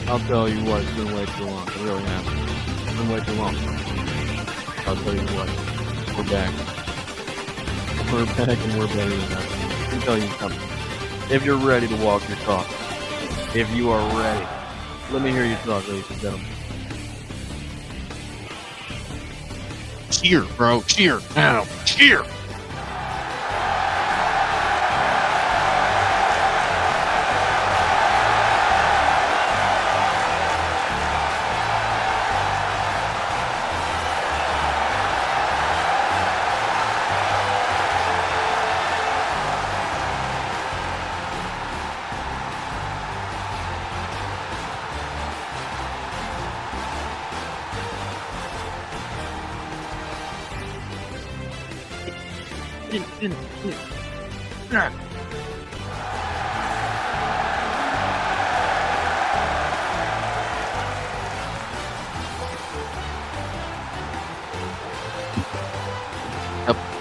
I'll tell you what, it's been way too long. It really has. It's been way too long. I'll tell you what, we're back. We're back and we're better than ever. Let me tell you something. If you're ready to walk your talk, if you are ready, let me hear you talk, ladies and gentlemen. Cheer, bro. Cheer. Now. Cheer.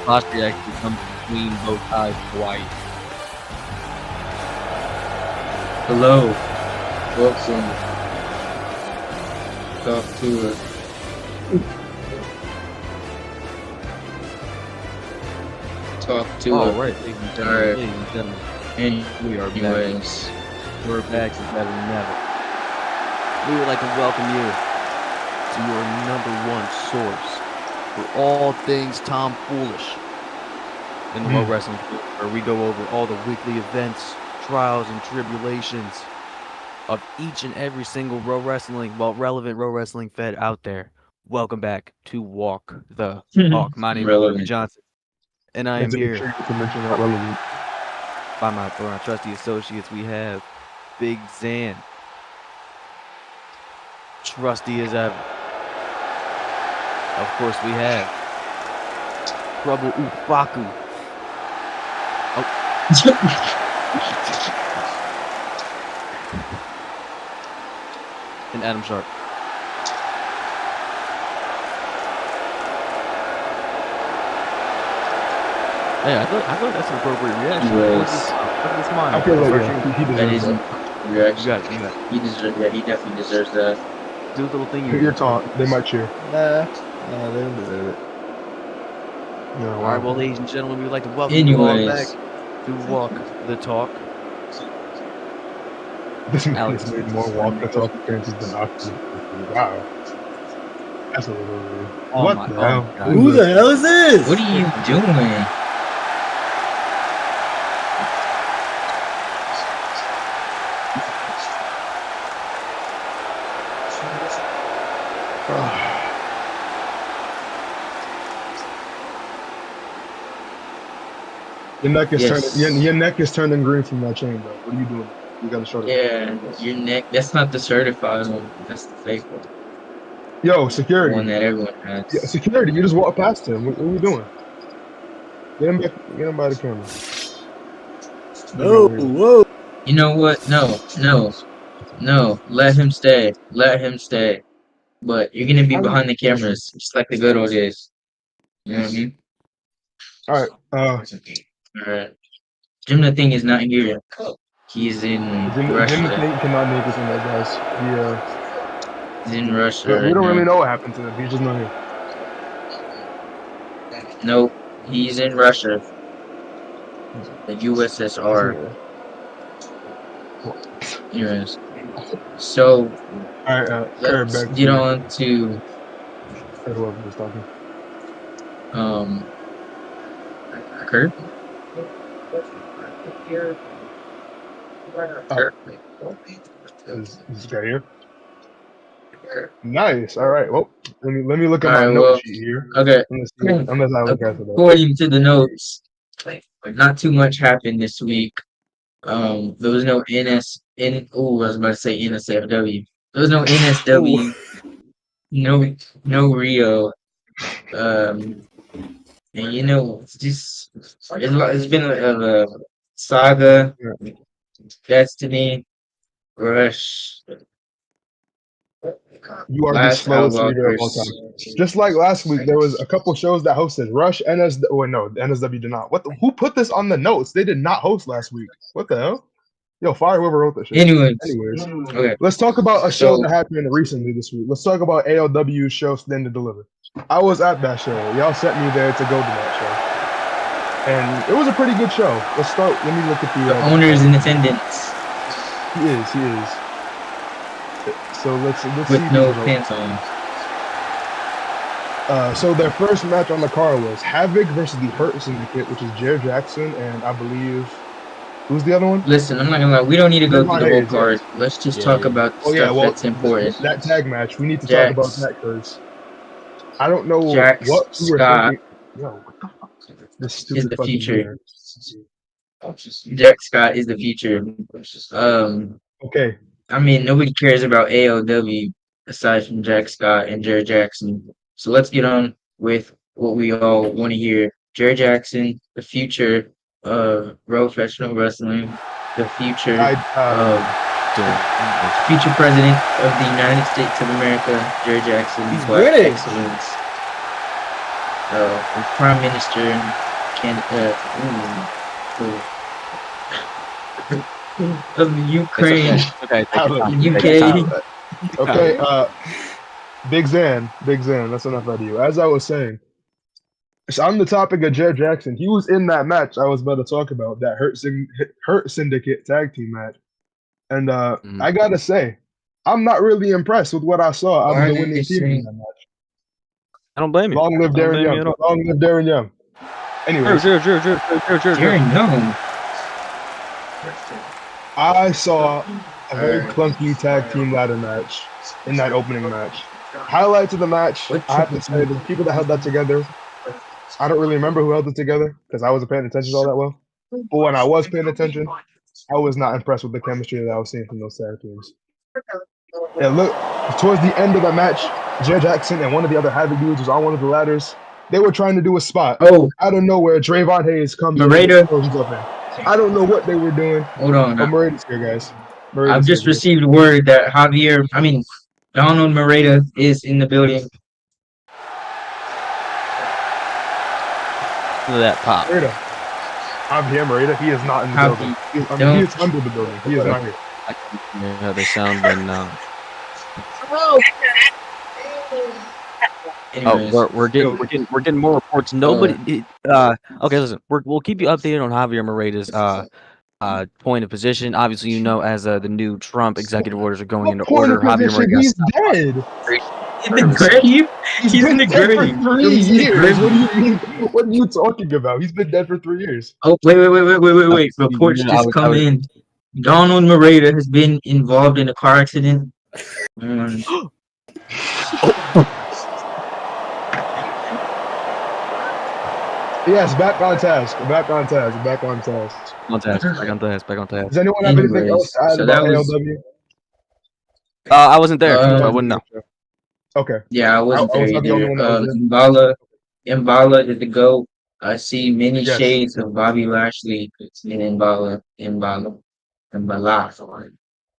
Posture actually comes between both eyes twice. Hello. Welcome. Talk to us. Talk to All us. right, ladies and gentlemen. Alright. Ladies and gentlemen, Anyways. we are back. We're back and better than ever. We would like to welcome you to your #1 source for all things tomfoolish in the World Wrestling field, where we go over all the weekly events, trials, and tribulations of each and every single relevant Pro Wrestling Fed out there. Welcome back to Walk the Talk. My name is Corey Relevant. Johnson, and I am To here mention that relevant. by my trusty associates. We have Big Zan, trusty as ever. Of course, we have Trouble Ufaku. And Adam Sharp. Hey, I thought that's an appropriate reaction. Yes. Look at this smile. I feel like That he is deserves a that. You reaction. got it. You got it. He deserves that. He definitely deserves that. Do the little thing Hear you your taunt. They might cheer. Nah, they don't deserve it. No, All right, well, ladies and gentlemen, we would like to welcome you all back Anyways. to Walk the Talk. this Alex. man's made more walk the talk appearances than Oxy. Wow. That's a little weird. Oh What my- the oh hell? my God. Who the hell is this? What are you doing? Your neck is Yes. turning. Your neck is turning green from that chain, bro. What are you doing? You gotta shut it. Yeah, your neck. That's not the certified one. That's the fake one. Yo, The security. one that everyone has. Yeah, security. You just walked past him. What are we doing? Get him back. Get him by the camera. No, whoa. You know what? No. Let him stay. Let him stay. But you're gonna be behind the cameras, just like the good old days. You know what I mean? All right. Alright. Jim the Thing is not here. He's in Jimmy Russia. Tate cannot make us in that, guys. Yeah. He's in Russia. We right don't really now. know what happened to him. He's just not here. Nope. He's in Russia. The USSR. Anyways. So All right. Kurt, let's back get on to whoever was talking. Kurt. Is this guy here? Nice. All right. Well, let me look at my Alright, note well, sheet here. Okay. Unless I look at it. According to the notes, not too much happened this week. There was no I was about to say NSFW. There was no NSW, no Rio. And you know, it's been a saga, Destiny, Rush. You are the Last slowest Outlaw reader of all Curse. time. Just like last week, there was a couple shows that hosted. Rush, NSW. Oh, no, the NSW did not. Who put this on the notes? They did not host last week. What the hell? Yo, fire whoever wrote that shit. Anyways, Anyways, okay. let's talk about a show So- that happened recently this week. Let's talk about ALW's show Stand to Deliver. I was at that show. Y'all sent me there to go to that show. And it was a pretty good show. Let's start. Let me look at The owner is in attendance He is. So let's with see. no these pants on. So their first match on the card was Havoc versus the Hurt Syndicate, which is Jared Jackson and I believe who's the other one? Listen, I'm not gonna lie. We don't need to go Devon through the whole Hayes, card. Let's just Yeah, talk yeah. about the Oh yeah, stuff well that's important. that tag match. We need to Jax. talk about that because I don't know Jax what we were Scott thinking. Yo, what the fuck? This is stupid the fucking future. mirror. Jack Scott is the future. Okay, I mean, nobody cares about AOW aside from Jack Scott and Jared Jackson. So let's get on with what we all want to hear. Jared Jackson, the future of professional wrestling, the future of future president of the United States of America, Jared Jackson. He's but British. excellence. Prime Minister of Ukraine. Okay. Take your time. UK. Take your time. okay. Big Zan. That's enough out of you. As I was saying, so on the topic of Jared Jackson, he was in that match I was about to talk about, that Hurt Syndicate tag team match, and I gotta say, I'm not really impressed with what I saw out of the winning team in that match. I don't blame you. Long live I don't Darren blame you Young. at all. Long live Darren Young. Anyways, Darren Young. I saw a very clunky tag team ladder match in that opening match. Highlights of the match, I have to say, the people that held that together, I don't really remember who held it together because I wasn't paying attention all that well. But when I was paying attention, I was not impressed with the chemistry that I was seeing from those tag teams. Yeah, look, towards the end of the match, Jared Jackson and one of the other Havoc dudes was on one of the ladders. They were trying to do a spot. Oh, Out of nowhere, Drayvon Hayes comes in Laredo. and throws himself in. I don't know what they were doing, hold on. but Murray's here, guys. I've just received word that Donald Moreta is in the building. Look at that pop. Morita. I'm here, Morita. He is not in the How building. he He is under the building. He is not here. I can hear how they sound when. Anyways, We're getting more reports. Nobody. Okay, listen. We'll keep you updated on Javier Moreira's point of position. Obviously, you know, as the new Trump executive orders are going into Point order, of Javier position, Moreira. he's dead. in the grave. He's in been the dead grave. for 3 He's in the years. grave. What do you mean? What are you talking about? He's been dead for 3 years. Oh, wait. Reports Yeah, just come in. Donald Moreta has been involved in a car accident. Yes, back on task. Back on task. Back on task. Back on task. Does anyone have anything Anyways, else to add so about that was- ALW? I wasn't there, so I Uh, wouldn't know. Okay. Yeah, I wasn't I was there not the only either. one that was Mbala is the GOAT. I see many Yes. shades of Bobby Lashley in Mbala.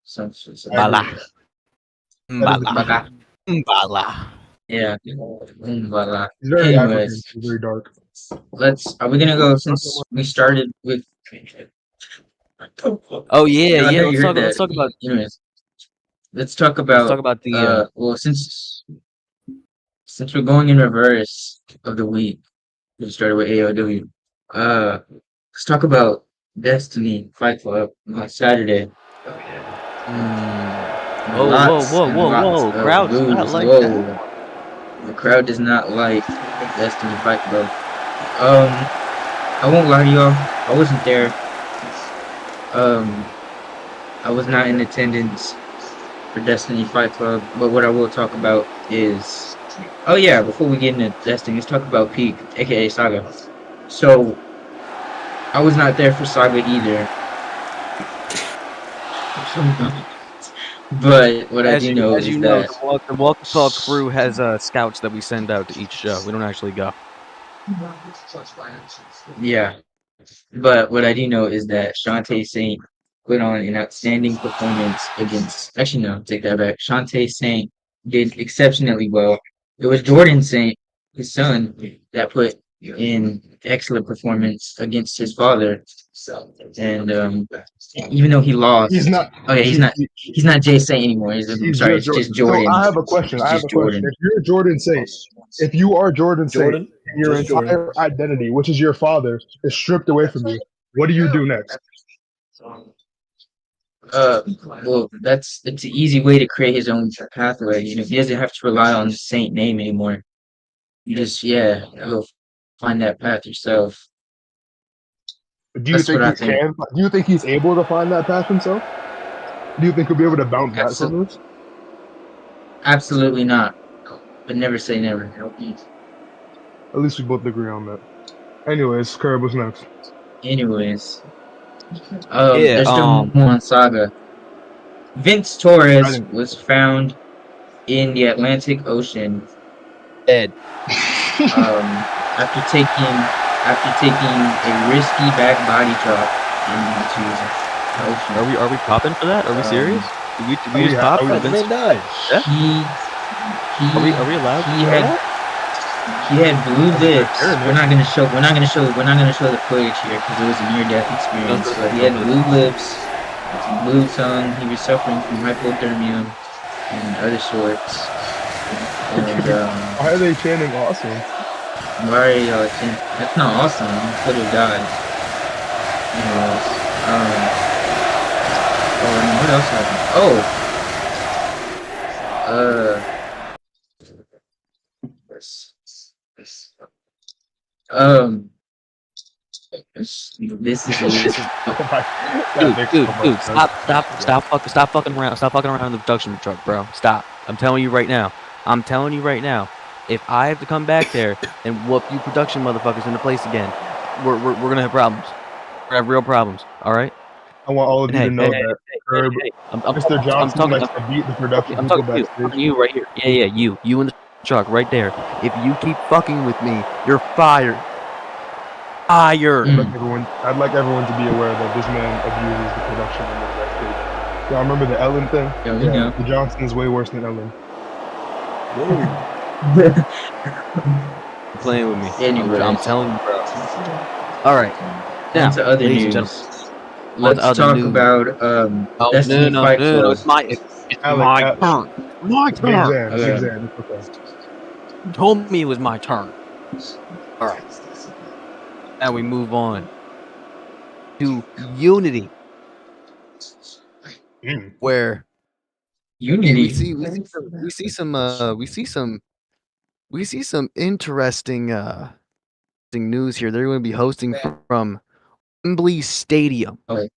Some Mbala. Mbala. Mbala. Yeah, Mbala. He's very African. Anyways, He's very dark. are we gonna go since we started with? Oh yeah, I yeah. know you heard Let's that. talk about. Anyways, let's talk about the. well, since we're going in reverse of the week, we started with AOW. Let's talk about Destiny Fight Club on Saturday. Whoa! Crowd's not like that. The crowd does not like Destiny Fight Club. I won't lie to y'all. I wasn't there. I was not in attendance for Destiny Fight Club. But what I will talk about is, oh yeah, before we get into Destiny, let's talk about Peak, aka Saga. So, I was not there for Saga either. But what I do know is that the Walk the Talk crew has scouts that we send out to each show. We don't actually go. yeah. But what I do know is that Shantae Saint put on an outstanding performance against. Actually, no, take that back. Shantae Saint did exceptionally well. It was Jordan Saint, his son, that put in excellent performance against his father. And even though he lost, He's not. oh yeah, he's not Jay Saint anymore. I'm He's sorry, just it's just Jordan. Jordan. So I have a question. It's just Jordan. If you're Jordan Saint, if you are Jordan Saint, Jordan? and your Just entire identity, which is your father, is stripped away from you, what do you do next? Well, it's an easy way to create his own pathway. You know, he doesn't have to rely on the Saint name anymore. You just go find that path yourself. Do you That's think what I he think. can? Do you think he's able to find that path himself? Do you think he'll be able to bounce back from this? Absolutely not. But never say never. At least we both agree on that. Anyways, Curb, what's next? Anyways, Yeah, there's still more on Saga. Vince Torres didn't- was found in the Atlantic Ocean dead. after taking a risky back body drop into the ocean. Are we popping for that? Are we serious? Did we just yeah, pop are for we- The Vince? man died. Are we allowed to he do had that? he had blue lips. Fair enough. We're not gonna show the footage here because it was a near-death experience. But he had blue lips, blue tongue. He was suffering from hypothermia and other sorts. And Why are they chanting awesome? Mario, I think that's not awesome. He could have died. Anyways, what else happened? This is Dude, stop fucking around. Stop fucking around in the production truck, bro. Stop. I'm telling you right now. If I have to come back there and whoop you production motherfuckers into place again, we're gonna have problems. We're gonna have real problems. All right. I want all of you to know that Curb, I'm Mr. Johnson talking. likes to beat the production I'm people talking to you. I'm backstage. talking to you right here. Yeah, you in the truck right there. If you keep fucking with me, you're fired. Fired. I'd like everyone to be aware that this man abuses the production in the backstage. Y'all remember the Ellen thing? Yeah, we know. The Johnson is way worse than Ellen. Whoa. Playing with me. Anyways. I'm telling you, bro. All right. Now, On to other ladies and news. gentlemen. Let's other talk news. about Destiny Fight Club. It's my Alex, turn. My Big turn. Zan, Okay. Big Zan, it's okay. You told me it was my turn. All right. Now we move on to Unity, Mm. where Unity. we see some interesting news here. They're going to be hosting from Wembley Stadium. Okay.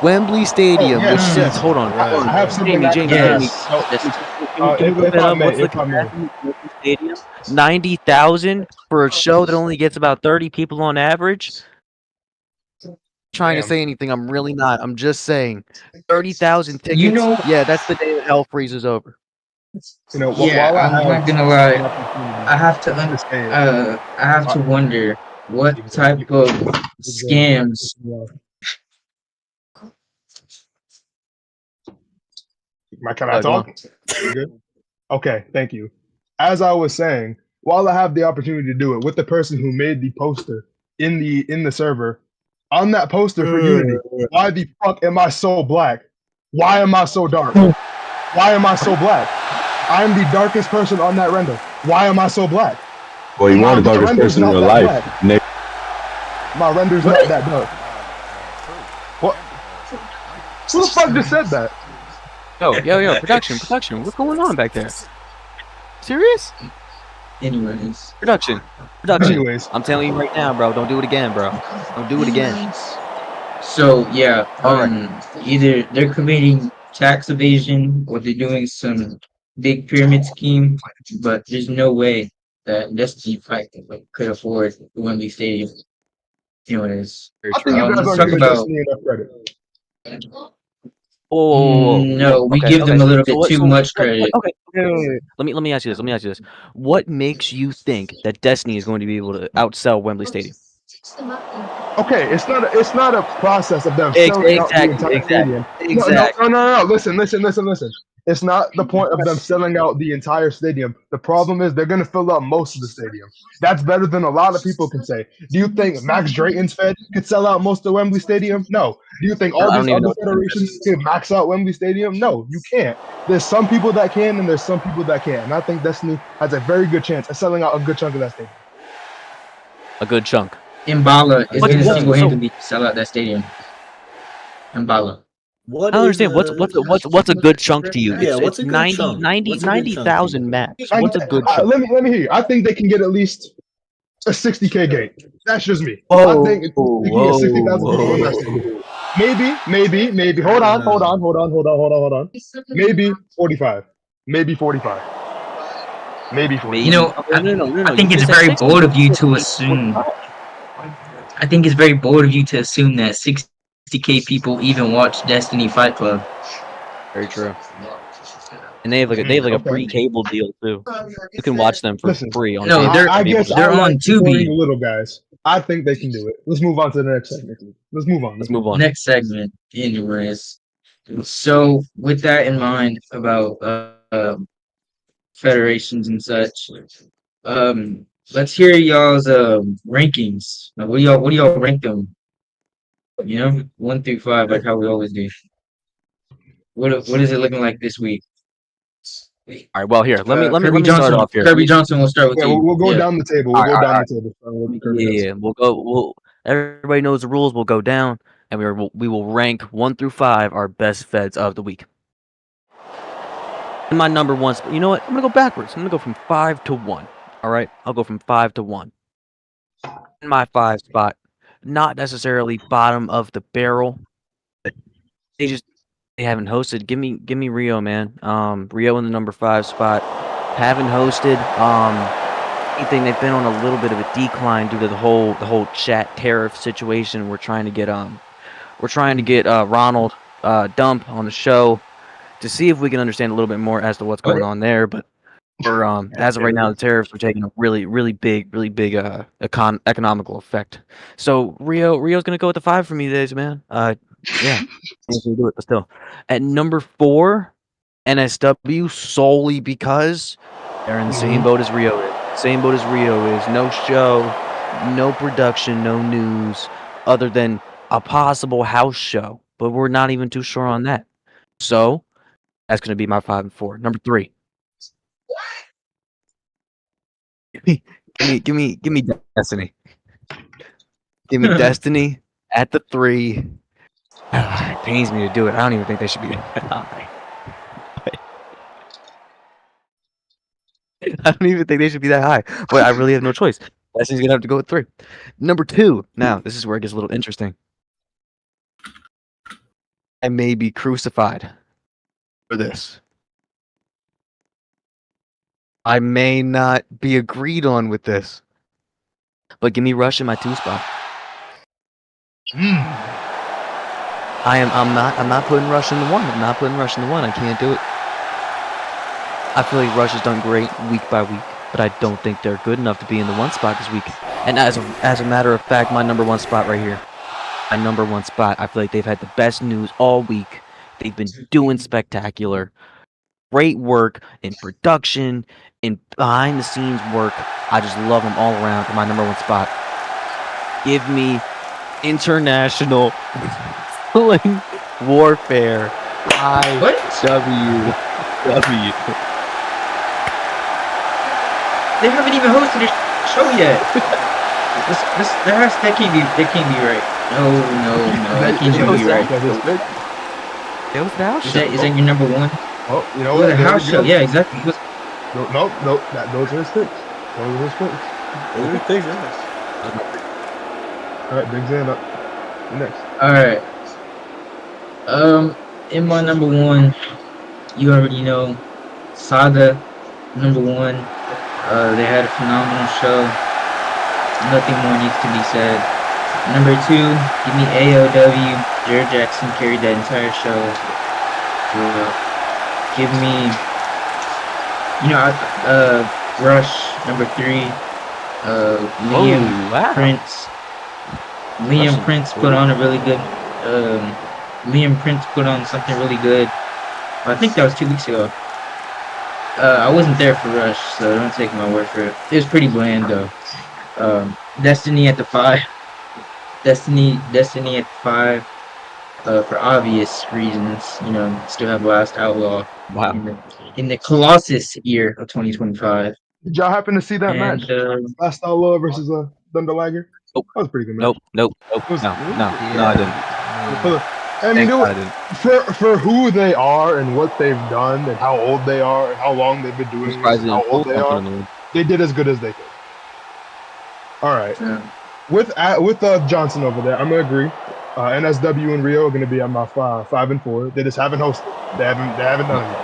Wembley Stadium, yes, which yes. sits. Hold on. I have something Jamie, Yes. if I may, if I may. Stadium, 90,000 for a show that only gets about 30 people on average. Trying to Damn. say anything, I'm really not. I'm just saying, 30,000 tickets. You know- yeah, that's the day that hell freezes over. You know, Yeah, while I'm not gonna lie. I have to understand. I have to wonder what type of scams. Can I Go on. talk? You good? Okay, thank you. As I was saying, while I have the opportunity to do it with the person who made the poster in the server, on that poster for Unity, why the fuck am I so black? Why am I so dark? Why am I so black? I am the darkest person on that render. Why am I so black? Well, you are the My darkest render's person in not your that life. black. Nick. My render's not that dark. What? Who the fuck just said that? Yo, production. What's going on back there? Serious? Anyways. Production. Anyways, I'm telling you right now, bro. Don't do it again, bro. Don't do it again. So yeah, either they're committing tax evasion or they're doing some big pyramid scheme, but there's no way that Destiny Fight could afford the Wembley Stadium. Anyways, I think you guys let's don't talk give about- Destiny enough credit. No, we give them a little bit too much credit. Okay. Let me ask you this. What makes you think that Destiny is going to be able to outsell Wembley Stadium? Okay, it's not a process of them selling out the Exactly. entire stadium. Exactly. No. Listen. It's not the point of them selling out the entire stadium. The problem is they're going to fill out most of the stadium. That's better than a lot of people can say. Do you think Max Drayton's Fed could sell out most of Wembley Stadium? No. Do you think all I these don't even other know what federations could max out Wembley Stadium? No, you can't. There's some people that can, and there's some people that can't. And I think Destiny has a very good chance of selling out a good chunk of that stadium. A good chunk. Mbala is What's- going to what's- single-handedly sell out that stadium. Mbala. What I don't is, understand. What's a good chunk to you? Yeah, It's what's a good 90 chunk? 90 What's a good chunk to you? 90,000 max. What's a good chunk? Let me hear you. I think they can get at least a 60K gate. That's just me. Whoa, I think they can get 60,000 people in that stadium. Maybe. Hold on. Maybe 45. Maybe 45. Maybe 45. You know, No, I think you it's just said very 60. bold of you to assume. I think it's very bold of you to assume that 60K people even watch Destiny Fight Club. Very true. And they have like a Okay. free cable deal too. You can watch them for Listen, free on No, cable. they're- I guess they're I on like Tubi. supporting the little guys. I think they can do it. Let's move on to the next segment. Let's move on. Let's move on. Next segment, anyways. So, with that in mind about federations and such, let's hear y'all's rankings. What do y'all rank them? You know, 1 through 5, like how we always do. What is it looking like this week? All right. Well, here, let me Kirby start Johnson, off here. Kirby Johnson, we'll start with Yeah, you. we'll go Yeah. down the table. We'll go Alright, down the table. We'll do Kirby Johnson. Yeah, we'll go. Everybody knows the rules. We'll go down, and we will rank 1 through 5 our best feds of the week. And my number one. You know what? I'm gonna go backwards. I'm gonna go from 5 to 1. All right, I'll go from 5 to 1. In my 5 spot, not necessarily bottom of the barrel. But they haven't hosted. Give me Rio, man. Rio in the number 5 spot. Haven't hosted. Anything, they've been on a little bit of a decline due to the whole chat tariff situation. We're trying to get Ronald Dump on the show to see if we can understand a little bit more as to what's going on there. But we're as of right now, the tariffs are taking a really big economical effect. So Rio's gonna go with the 5 for me today, man. Yeah, we'll do it. But still, at number 4, NSW, solely because they're in the same boat as Rio is. Same boat as Rio is. No show, no production, no news, other than a possible house show. But we're not even too sure on that. So that's gonna be my 5 and 4. Number 3. Give me Destiny. Give me Destiny at the 3. It pains me to do it. I don't even think they should be that high. I don't even think they should be that high. But I really have no choice. Destiny's gonna have to go with 3. Number 2. Now, this is where it gets a little interesting. I may be crucified for this. I may not be agreed on with this. But give me Rush in my 2 spot. I'm not putting Rush in the 1. I'm not putting Rush in the 1. I can't do it. I feel like Rush has done great week by week, but I don't think they're good enough to be in the 1 spot this week. And as a matter of fact, my number 1 spot right here. My number 1 spot. I feel like they've had the best news all week. They've been doing spectacular. Great work in production, in behind the scenes work. I just love them all around for my number 1 spot. Give me International Wrestling Warfare IWW. They haven't even hosted a show yet. That can't be right. No, that can't be right. It was the house Is show. that your number 1? Oh, you know Oh, what? the There house we show. go. Yeah, exactly. Those are his picks. Those are his picks. Those are things, yes. All right, Big Zan up. Next. All right. In my number 1, you already know, Saga, number 1. They had a phenomenal show. Nothing more needs to be said. Number 2, give me AOW. Jared Jackson carried that entire show. Give me, Rush, number 3. Liam wow. Prince. Liam Russian. Prince put on a really good. Liam Prince put on something really good. I think that was 2 weeks ago. I wasn't there for Rush, so don't take my word for it. It was pretty bland though. Destiny at the 5. Destiny at the 5. For obvious reasons, still have Last Outlaw Wow. in the Colossus year of 2025. Did y'all happen to see that And match? Last Outlaw versus Thunder Liger? Nope. That was a pretty good match. Nope. Was- No, I didn't. I mean, Thank God I didn't. for who they are and what they've done and how old they are and how long they've been doing this, and how old they are, they did as good as they could. All right, with Johnson over there, I'm gonna agree. NSW and Rio are gonna be at my 5 and 4. They just haven't hosted. They haven't done it.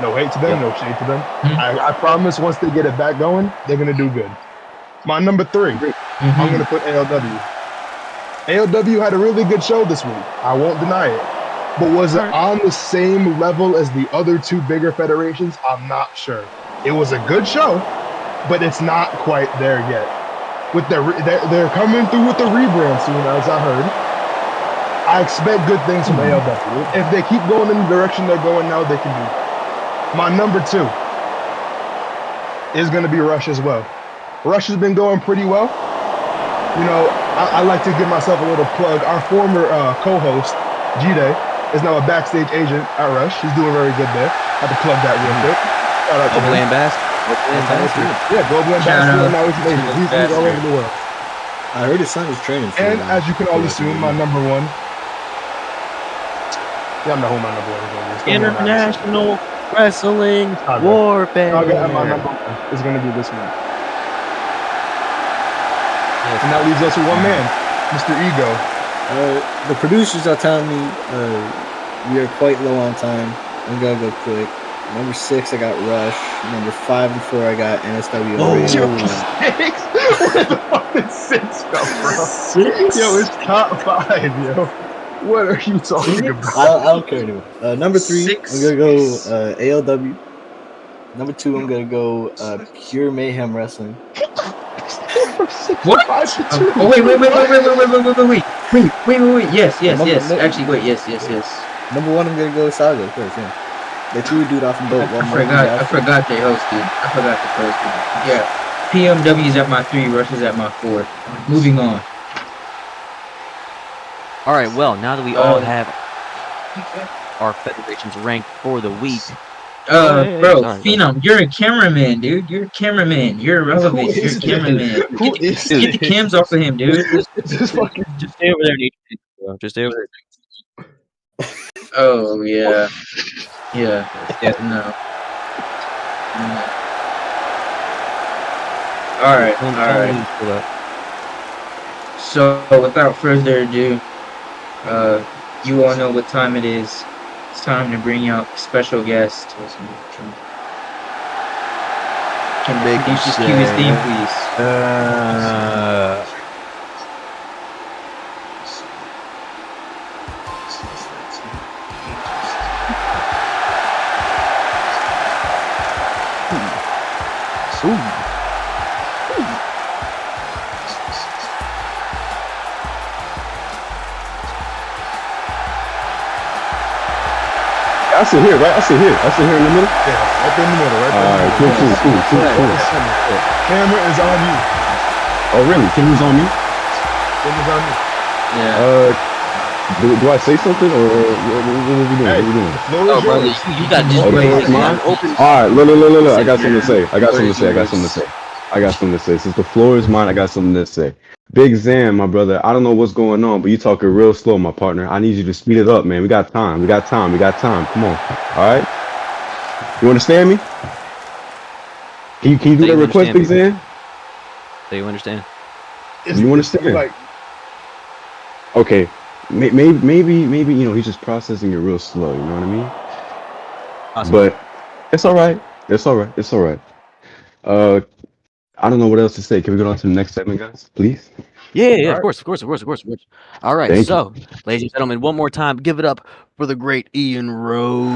No hate to them, no shade to them. I promise once they get it back going, they're gonna do good. My number 3, I'm gonna put ALW. ALW had a really good show this week. I won't deny it. But was it on the same level as the other 2 bigger federations? I'm not sure. It was a good show, but it's not quite there yet. With they're coming through with the rebrand soon, as I heard. I expect good things from ALW. If they keep going in the direction they're going now, they can do it. My number 2 is going to be Rush as well. Rush has been going pretty well. I like to give myself a little plug. Our former co-host, G-Day, is now a backstage agent at Rush. He's doing very good there. I have to plug that real quick. Shout out to Global him. Ambassador. Yeah, Global Ambassador, and now he's an agent. He's all over the world. I heard his son is training. For And as you can all assume, my number 1. Yeah, I'm not who my number 1 is going to be. International Wrestling Okay. Warfare. My number 1 is going to be this one. And that leaves us with one man, Mr. Ego. The producers are telling me we are quite low on time. I'm gonna go quick. Number 6, I got Rush. Number 5 and 4, I got NSW. Where the fuck did 6 come from? 6? Yo, it's top 5, yo. What are you talking about? I don't care anymore. Number 3, 6. I'm gonna go ALW. Number 2, I'm gonna go Pure Mayhem Wrestling. What? Oh wait! Yes. Actually, wait. Yes. Number 1, I'm gonna go Saga, of course. Yeah, they threw a dude off in boat. I forgot they hosted. I forgot to post it. Yeah, PMW's at my 3. Rush is at my 4. Moving on. All right. Well, now that we all have our federations ranked for the week. Bro, sorry, Phenom, you're a cameraman, dude. You're a cameraman. You're irrelevant. You're a cameraman. Get the cams off of him, dude. Just fucking. Just stay over there, Nate. Just stay over there. Oh yeah. No. All right. So without further ado, you all know what time it is. It's time to bring out special guest. Can the producers cue his theme, please? I sit here, right? I sit here in the middle. Yeah, right there in the middle, right there. All right, cool. Camera is on you. Oh, really? Camera's on me? Camera's on you. Yeah. Do I say something or what are we doing? Hey, What are we doing? the floor is brother, yours. you got this. Oh, the way. floor is mine? All right, look. I got something to say. I got something to say. Since the floor is mine, I got something to say. Big Zam, my brother, I don't know what's going on, but you talking real slow, my partner. I need you to speed it up, man. We got time. Come on. All right? You understand me? Can you do that request, Big Zam? So you understand? You understand? Like, Okay. Maybe he's just processing it real slow, you know what I mean? Awesome. But it's all right. I don't know what else to say. Can we go on to the next segment, guys? Please? Yeah, All of course. All right, Thank so, ladies and gentlemen, one more time, give it up for the great Ian Rose.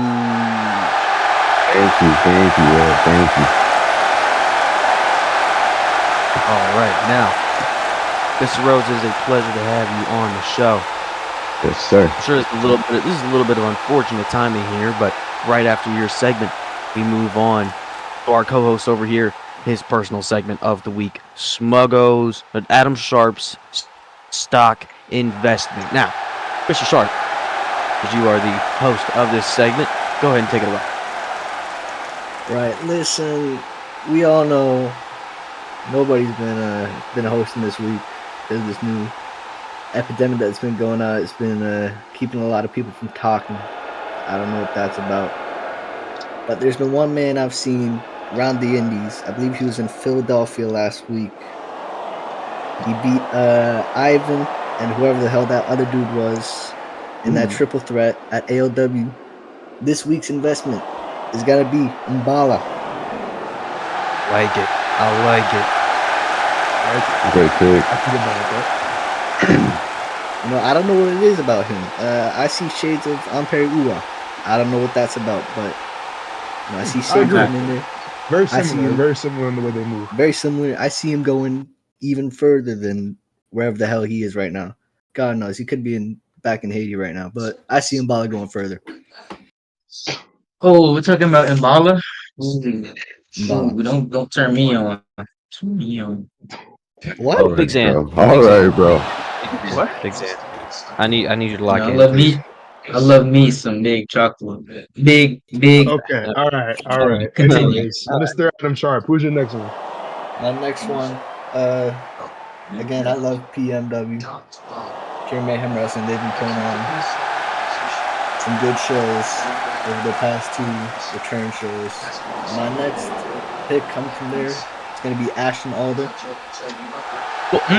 Thank you, Ed. Thank you. All right, now, Mr. Rose, it is a pleasure to have you on the show. Yes, sir. I'm sure this is a little bit of unfortunate timing here, but right after your segment, we move on to our co-host over here, his personal segment of the week, Adam Sharp's stock investment. Now, Mr. Sharp, as you are the host of this segment, go ahead and take it away. Right, listen, we all know nobody's been hosting this week. There's this new epidemic that's been going on. It's been keeping a lot of people from talking. I don't know what that's about. But there's been one man I've seen around the Indies. I believe he was in Philadelphia last week. He beat Ivan and whoever the hell that other dude was in that triple threat at AOW. This week's investment is going to be Mbala. Like it. I like it. Great pick. I think about that. You know, I don't know what it is about him. I see shades of Ampere Ua. I don't know what that's about, but you know, I see shades of him in there. Very I see similar. him. Very similar in the way they move. Very similar. I see him going even further than wherever the hell he is right now. God knows. He could be back in Haiti right now, but I see Mbala going further. Oh, we're talking about Mbala. Mbala. Ooh, don't turn me on. Turn me on. What? All right, Big Zan. bro. All right, bro. What? Big Zan. I need you to lock I in. love me. I love me some big chocolate. Big. Okay. All right. Continue. Anyways, Mr. Adam Sharp, who's your next one? My next one, again, I love PMW. Pure Mayhem Wrestling. They've been putting on some good shows over the past 2 return shows. My next pick coming from there, it's going to be Ashton Alder. You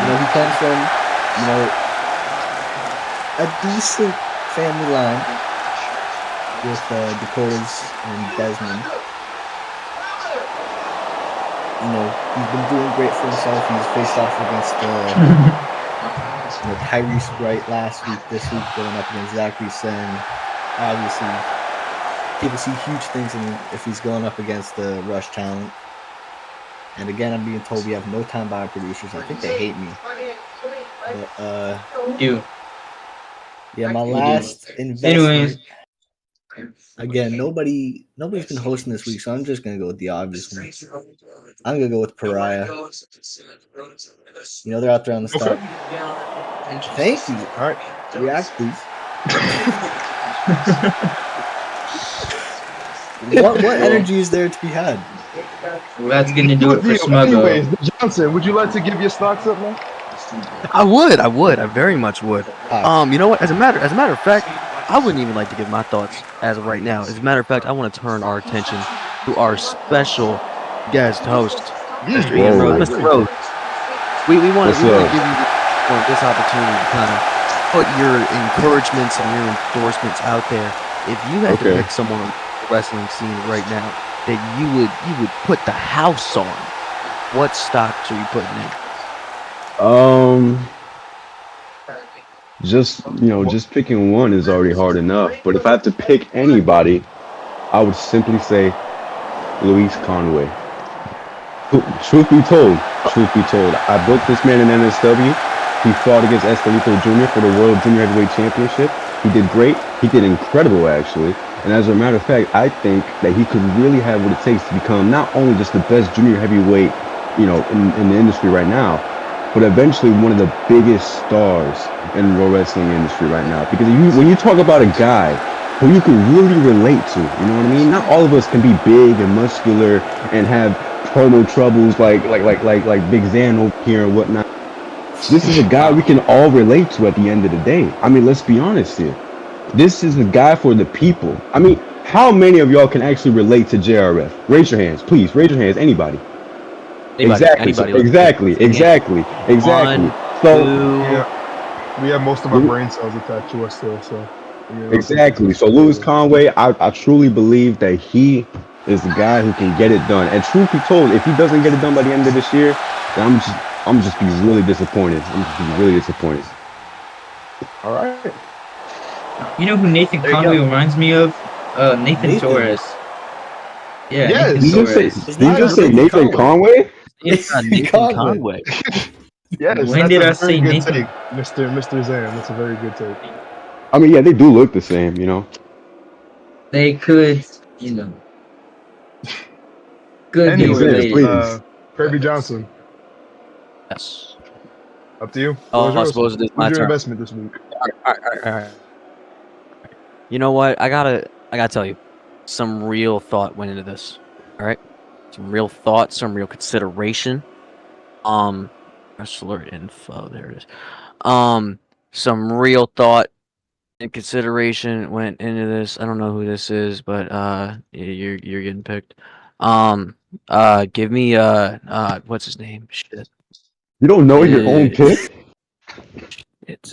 know, he comes from, you know, a decent family line with Dakotas and Desmond. You know, he's been doing great for himself. He's faced off against Tyrese Wright last week. This week going up against Zachary Sen. Obviously, people see huge things in him if he's going up against the Rush talent. And again, I'm being told we have no time by our producers. I think they hate me. But You. yeah, my last investment. Anyways. Again, nobody's been hosting this week, so I'm just gonna go with the obvious one. I'm gonna go with Pariah. You know, they're out there on the start. Thank you. All right. React, please. What energy is there to be had? Well, that's gonna do it for Anyways, Smuggo. Johnson, would you like to give your stocks up now? I would. I very much would. You know what? As a matter of fact, I wouldn't even like to give my thoughts as of right now. As a matter of fact, I want to turn our attention to our special guest host, Mr. Ian Rhodes. Mr. Rhodes, we want to give you this opportunity to kind of put your encouragements and your endorsements out there. If you had to pick someone on the wrestling scene right now that you would put the house on, what stocks are you putting in? Just picking one is already hard enough. But if I have to pick anybody, I would simply say Luis Conway. Truth be told, I booked this man in NSW. He fought against Estelito Jr. for the World Junior Heavyweight Championship. He did great. He did incredible, actually. And as a matter of fact, I think that he could really have what it takes to become not only just the best junior heavyweight, in the industry right now, but eventually one of the biggest stars in the wrestling industry right now. Because when you talk about a guy who you can really relate to, you know what I mean? Not all of us can be big and muscular and have promo troubles like Big Zan over here and whatnot. This is a guy we can all relate to at the end of the day. I mean, let's be honest here. This is a guy for the people. I mean, how many of y'all can actually relate to JRF? Raise your hands, please. Raise your hands, anybody. Exactly. So, exactly. One, So Yeah, we have most of our brain cells attached to us still. So exactly. So Luis Conway, I truly believe that he is the guy who can get it done. And truth be told, if he doesn't get it done by the end of this year, then I'm just be really disappointed. all right. You know who Nathan Conway reminds me of? Nathan Torres. Yeah, Yes. Nathan Did Torres. you just say Nathan Conway? It's not Nathan Conway. Yes. When that's did a I very say good Nathan? take, Mr. Zan? That's a very good take. I mean, yeah, they do look the same, they could, you know, could be Anyways, related. please. Kirby Johnson, Yes. up to you. Oh, Floor's I yours. suppose it is my Who's your turn. investment this week? All right. You know what? I gotta tell you, some real thought went into this. All right, some real thought, some real consideration. Wrestler info. There it is. Some real thought and consideration went into this. I don't know who this is, but you're getting picked. Give me what's his name? Shit. You don't know your own pick? It's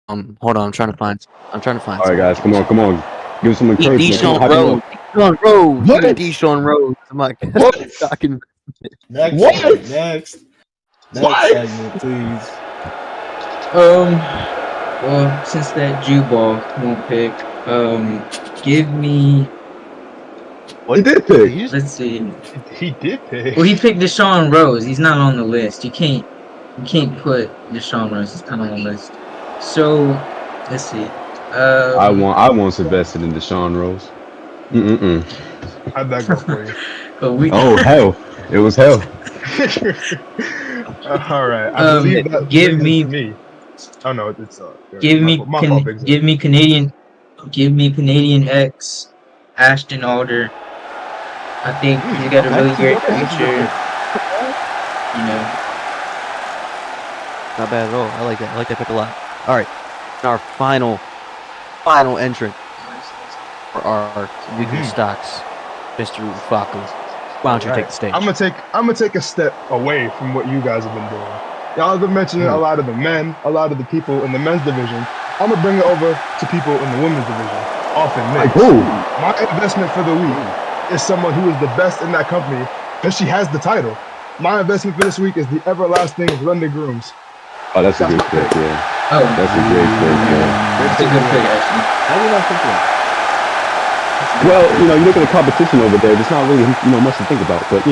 hold on. I'm trying to find. All right, guys, come on. Give some encouragement. Deshaun How do you Rhodes. know? Deshaun Rhodes. What? Deshaun Rhodes. I'm like, What? talking. Next. What? Next What? segment, please. Well, since that Jew ball won't pick, give me. He did pick. Let's see. He did pick. Well, he picked Deshaun Rose. He's not on the list. You can't put Deshaun Rose. He's not on the list. So let's see. I once invested in Deshaun Rose. How'd that go for you? Oh hell, it was hell. All right. I believe that give brings me- it to me. Oh no, it's give me my fault, Big Zach. give me Canadian X, Ashton Alder. I think he's got a really great future. You know. Not bad at all. I like that. I like that pick a lot. All right. Our final entrant for our weekly stocks, Mr. Ufaku. Why don't you take the stage? I'm gonna take a step away from what you guys have been doing. Y'all have been mentioning a lot of the men, a lot of the people in the men's division. I'm gonna bring it over to people in the women's division. Often Like mixed. who? My investment for the week is someone who is the best in that company because she has the title. My investment for this week is the everlasting London Grooms. Oh, that's a good pick. Yeah, Oh, that's a great pick. Yeah. that's a good pick, actually. How do you not think that? Well, you look at the competition over there. There's not really much to think about, but to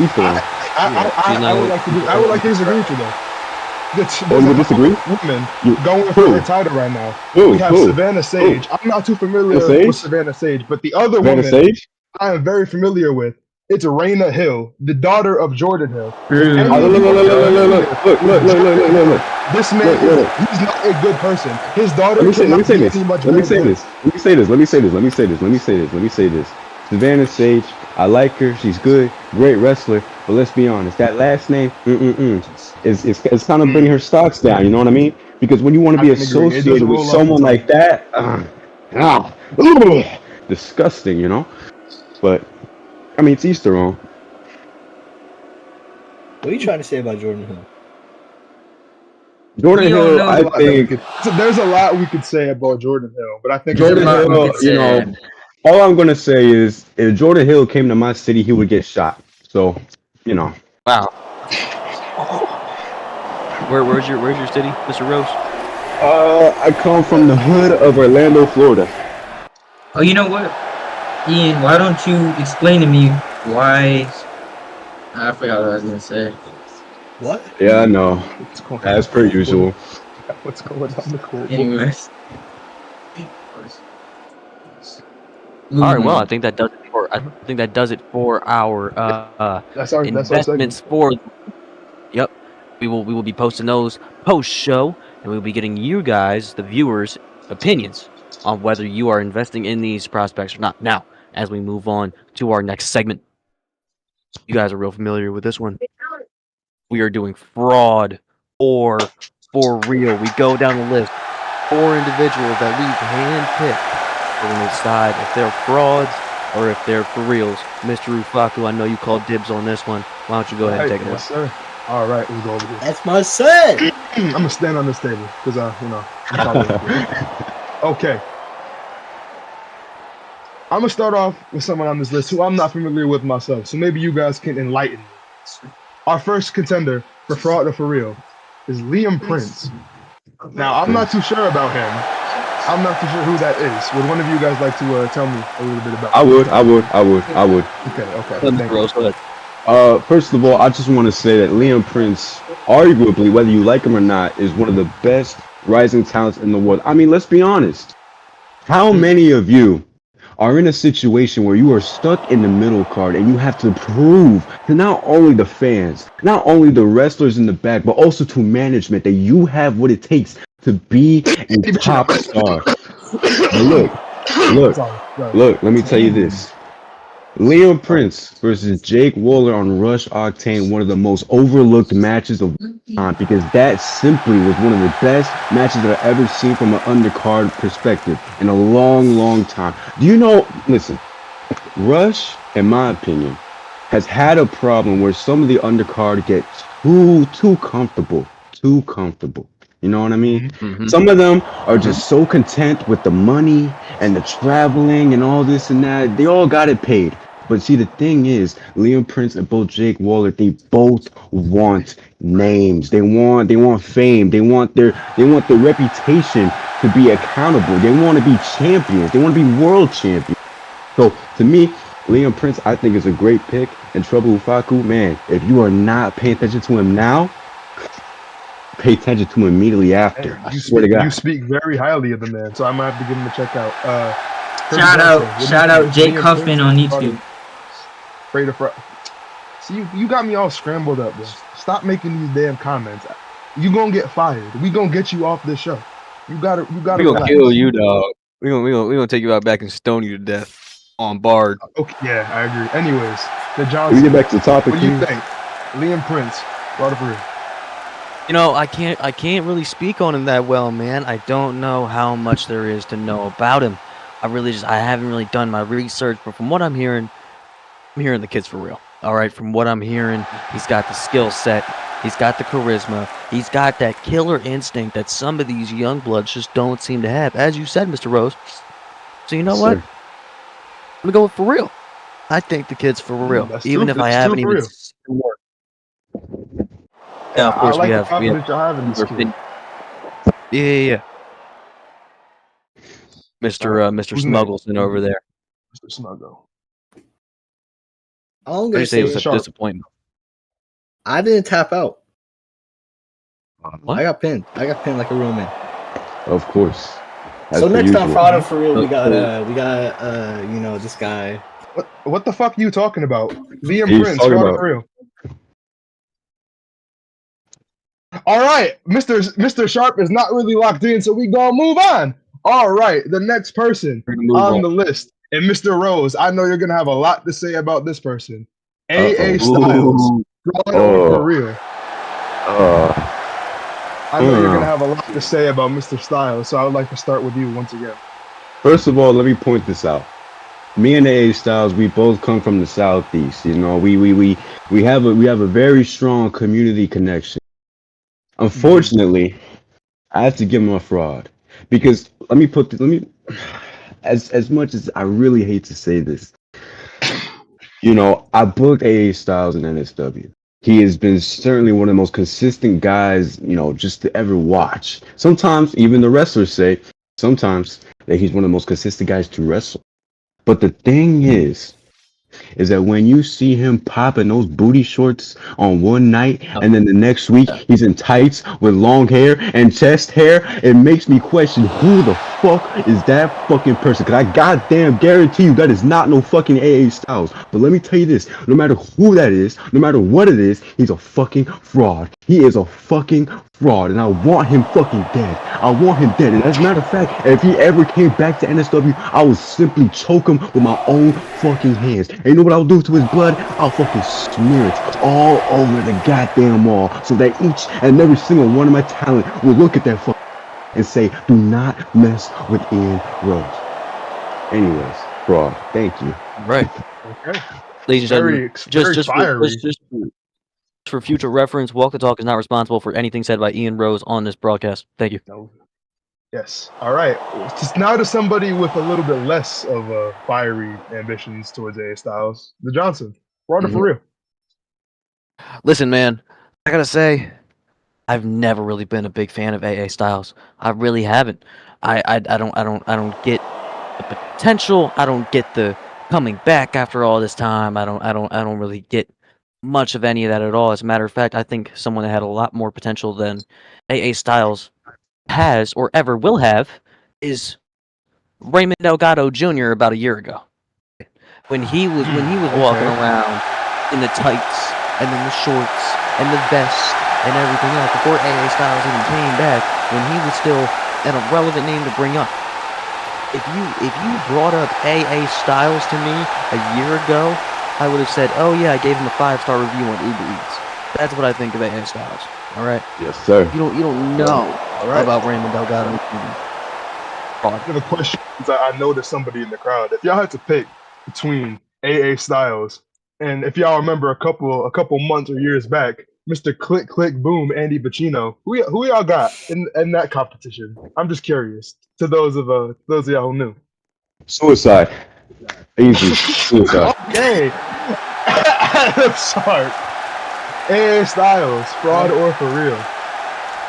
each their own. I would like to disagree with you though. Oh, you would disagree? Women You- going who? for her title right now. Who? We have Who? Savannah Sage. I'm not too familiar Sage? with Savannah Sage, but the other Savannah woman Sage? I am very familiar with. It's Raina Hill, the daughter of Jordan Hill. Oh, look. This man, he's not a good person. His daughter Let me say cannot be this. any much Let me more say good. this. Savannah Sage, I like her. She's good, great wrestler. But let's be honest, that last name, it's kind of bringing her stocks down. You know what I mean? Because when you want to be I can agree. It doesn't associated with roll off someone the like that, disgusting. But I mean, it's each their own. What are you trying to say about Jordan Hill? Jordan We all Hill, know I about think. So there's a lot we could say about Jordan Hill, but I think Jordan There's a lot we Hill, could say. all I'm gonna say is if Jordan Hill came to my city, he would get shot. So, Wow. Where's your city, Mr. Rose? I come from the hood of Orlando, Florida. Oh, you know what, Ian? Why don't you explain to me why? I forgot what I was gonna say. What? Yeah, I know. What's going As per usual. What's going on the court? Anyways. All right. Well, I think that does it for our That's our investments for. Yep. We will be posting those post show, and we'll be getting you guys, the viewers, opinions on whether you are investing in these prospects or not. Now, as we move on to our next segment, you guys are real familiar with this one. We are doing fraud or for real. We go down the list. 4 individuals that we've handpicked. We're going to decide if they're frauds or if they're for reals. Mr. Ufaku, I know you called dibs on this one. Why don't you go ahead and take it away? Yes, sir. All right, we'll go over this. That's my son. I'm gonna stand on this table because I'm probably okay. I'm gonna start off with someone on this list who I'm not familiar with myself, so maybe you guys can enlighten me. Our first contender for fraud or for real is Liam Prince. Now I'm not too sure about him. I'm not too sure who that is. Would one of you guys like to tell me a little bit about? I would. Okay. Mr. Thank you. Rose, go ahead. First of all, I just want to say that Liam Prince, arguably, whether you like him or not, is one of the best rising talents in the world. I mean, let's be honest. How many of you are in a situation where you are stuck in the middle card and you have to prove to not only the fans, not only the wrestlers in the back, but also to management that you have what it takes to be a top star? But look, let me tell you this. Liam Prince versus Jake Waller on Rush Octane, one of the most overlooked matches of time, because that simply was one of the best matches that I've ever seen from an undercard perspective in a long, long time. Do you know, listen, Rush, in my opinion, has had a problem where some of the undercard get too comfortable. You know what I mean? Mm-hmm. Some of them are just so content with the money and the traveling and all this and that. They all got it paid. But see, the thing is, Liam Prince and both Jake Waller, they both want names. They want fame. They want the reputation to be accountable. They want to be champions. They want to be world champions. So to me, Liam Prince, I think, is a great pick. And Trouble Ufaku, man, if you are not paying attention to him now, pay attention to him immediately after. I swear to God. You speak very highly of the man, so I might have to give him a check out. Shout out Jake Huffman on YouTube. See, you got me all scrambled up, bro. Stop making these damn comments. You gonna get fired. We gonna get you off this show. You gotta. We gonna kill you, dog. We gonna take you out back and stone you to death on Bard. Okay, yeah, I agree. Anyways, the We Johnson. get back to the topic. What do you here. think? Liam Prince, Rutherford. You know, I can't really speak on him that well, man. I don't know how much there is to know about him. I haven't really done my research, but from what I'm hearing the kid's for real. All right, from what I'm hearing, he's got the skill set, he's got the charisma, he's got that killer instinct that some of these young bloods just don't seem to have, as you said, Mr. Rose. So you know what? Sir. I'm gonna go with for real. I think the kid's for real, That's even true. if I That's haven't true even for seen him work. Yeah, of course I like we the have. confidence you have in this kid. Yeah. Mr. Who's Smuggleson over there. Mr. Snuggo. All I'm I gonna say it was say, a Sharp. disappointment. I didn't tap out. What? I got pinned like a real man. Of course. As So per next time, usual. Prada for real, we got this guy. What the fuck are you talking about? Liam He's Prince, talking Fraud about- for real. All right, Mr. Sharp is not really locked in, so we gonna move on. All right, the next person We're gonna move on on. the list, and Mr. Rose, I know you're gonna have a lot to say about this person. AA Uh-oh. Styles, Fraud Oh. for real. I know you're gonna have a lot to say about Mr. Styles, so I would like to start with you once again. First of all, let me point this out. Me and AA Styles, we both come from the Southeast. You know, we have a very strong community connection. Unfortunately, I have to give him a fraud because as much as I really hate to say this, you know, I booked AA Styles in NSW. He has been certainly one of the most consistent guys, you know, just to ever watch. Sometimes even the wrestlers say sometimes that he's one of the most consistent guys to wrestle. But the thing is that when you see him popping those booty shorts on one night and then the next week he's in tights with long hair and chest hair, it makes me question who the fuck is that fucking person? Because I goddamn guarantee you that is not no fucking AA Styles. But let me tell you this, no matter who that is, no matter what it is, he's a fucking fraud. He is a fucking fraud, and I want him fucking dead. I want him dead. And as a matter of fact, if he ever came back to NSW, I would simply choke him with my own fucking hands. And you know what I'll do to his blood? I'll fucking smear it all over the goddamn wall so that each and every single one of my talent will look at that fuck and say, do not mess with Ian Rose. Anyways, fraud. Thank you. Right. Okay. Ladies and Very, gentlemen, very fiery. just for future reference, Walk the Talk is not responsible for anything said by Ian Rose on this broadcast. Thank you. Yes. All right. Just now to somebody with a little bit less of fiery ambitions towards AA Styles, the Johnson. Fraud for real. Listen, man, I gotta say, I've never really been a big fan of AA Styles. I really haven't. I don't get the potential. I don't get the coming back after all this time. I don't really get much of any of that at all. As a matter of fact, I think someone that had a lot more potential than AA Styles has or ever will have is Raymond Delgado Jr. about a year ago. When he was walking around in the tights and then the shorts and the vest and everything else before AA Styles even came back, when he was still an irrelevant name to bring up. If you brought up AA Styles to me a year ago, I would have said, "Oh yeah, I gave him a 5-star review on Uber Eats." That's what I think of AA Styles. All right. Yes, sir. You don't know All right. about Raymond Delgado. The question is, I know there's somebody in the crowd. If y'all had to pick between AA Styles and if y'all remember a couple months or years back, Mr. Click Click Boom, Andy Bacino, who y'all got in that competition? I'm just curious. To those of y'all who knew. Suicide. Easy. Suicide. Okay. Adam Sharp. AA Styles, fraud or for real?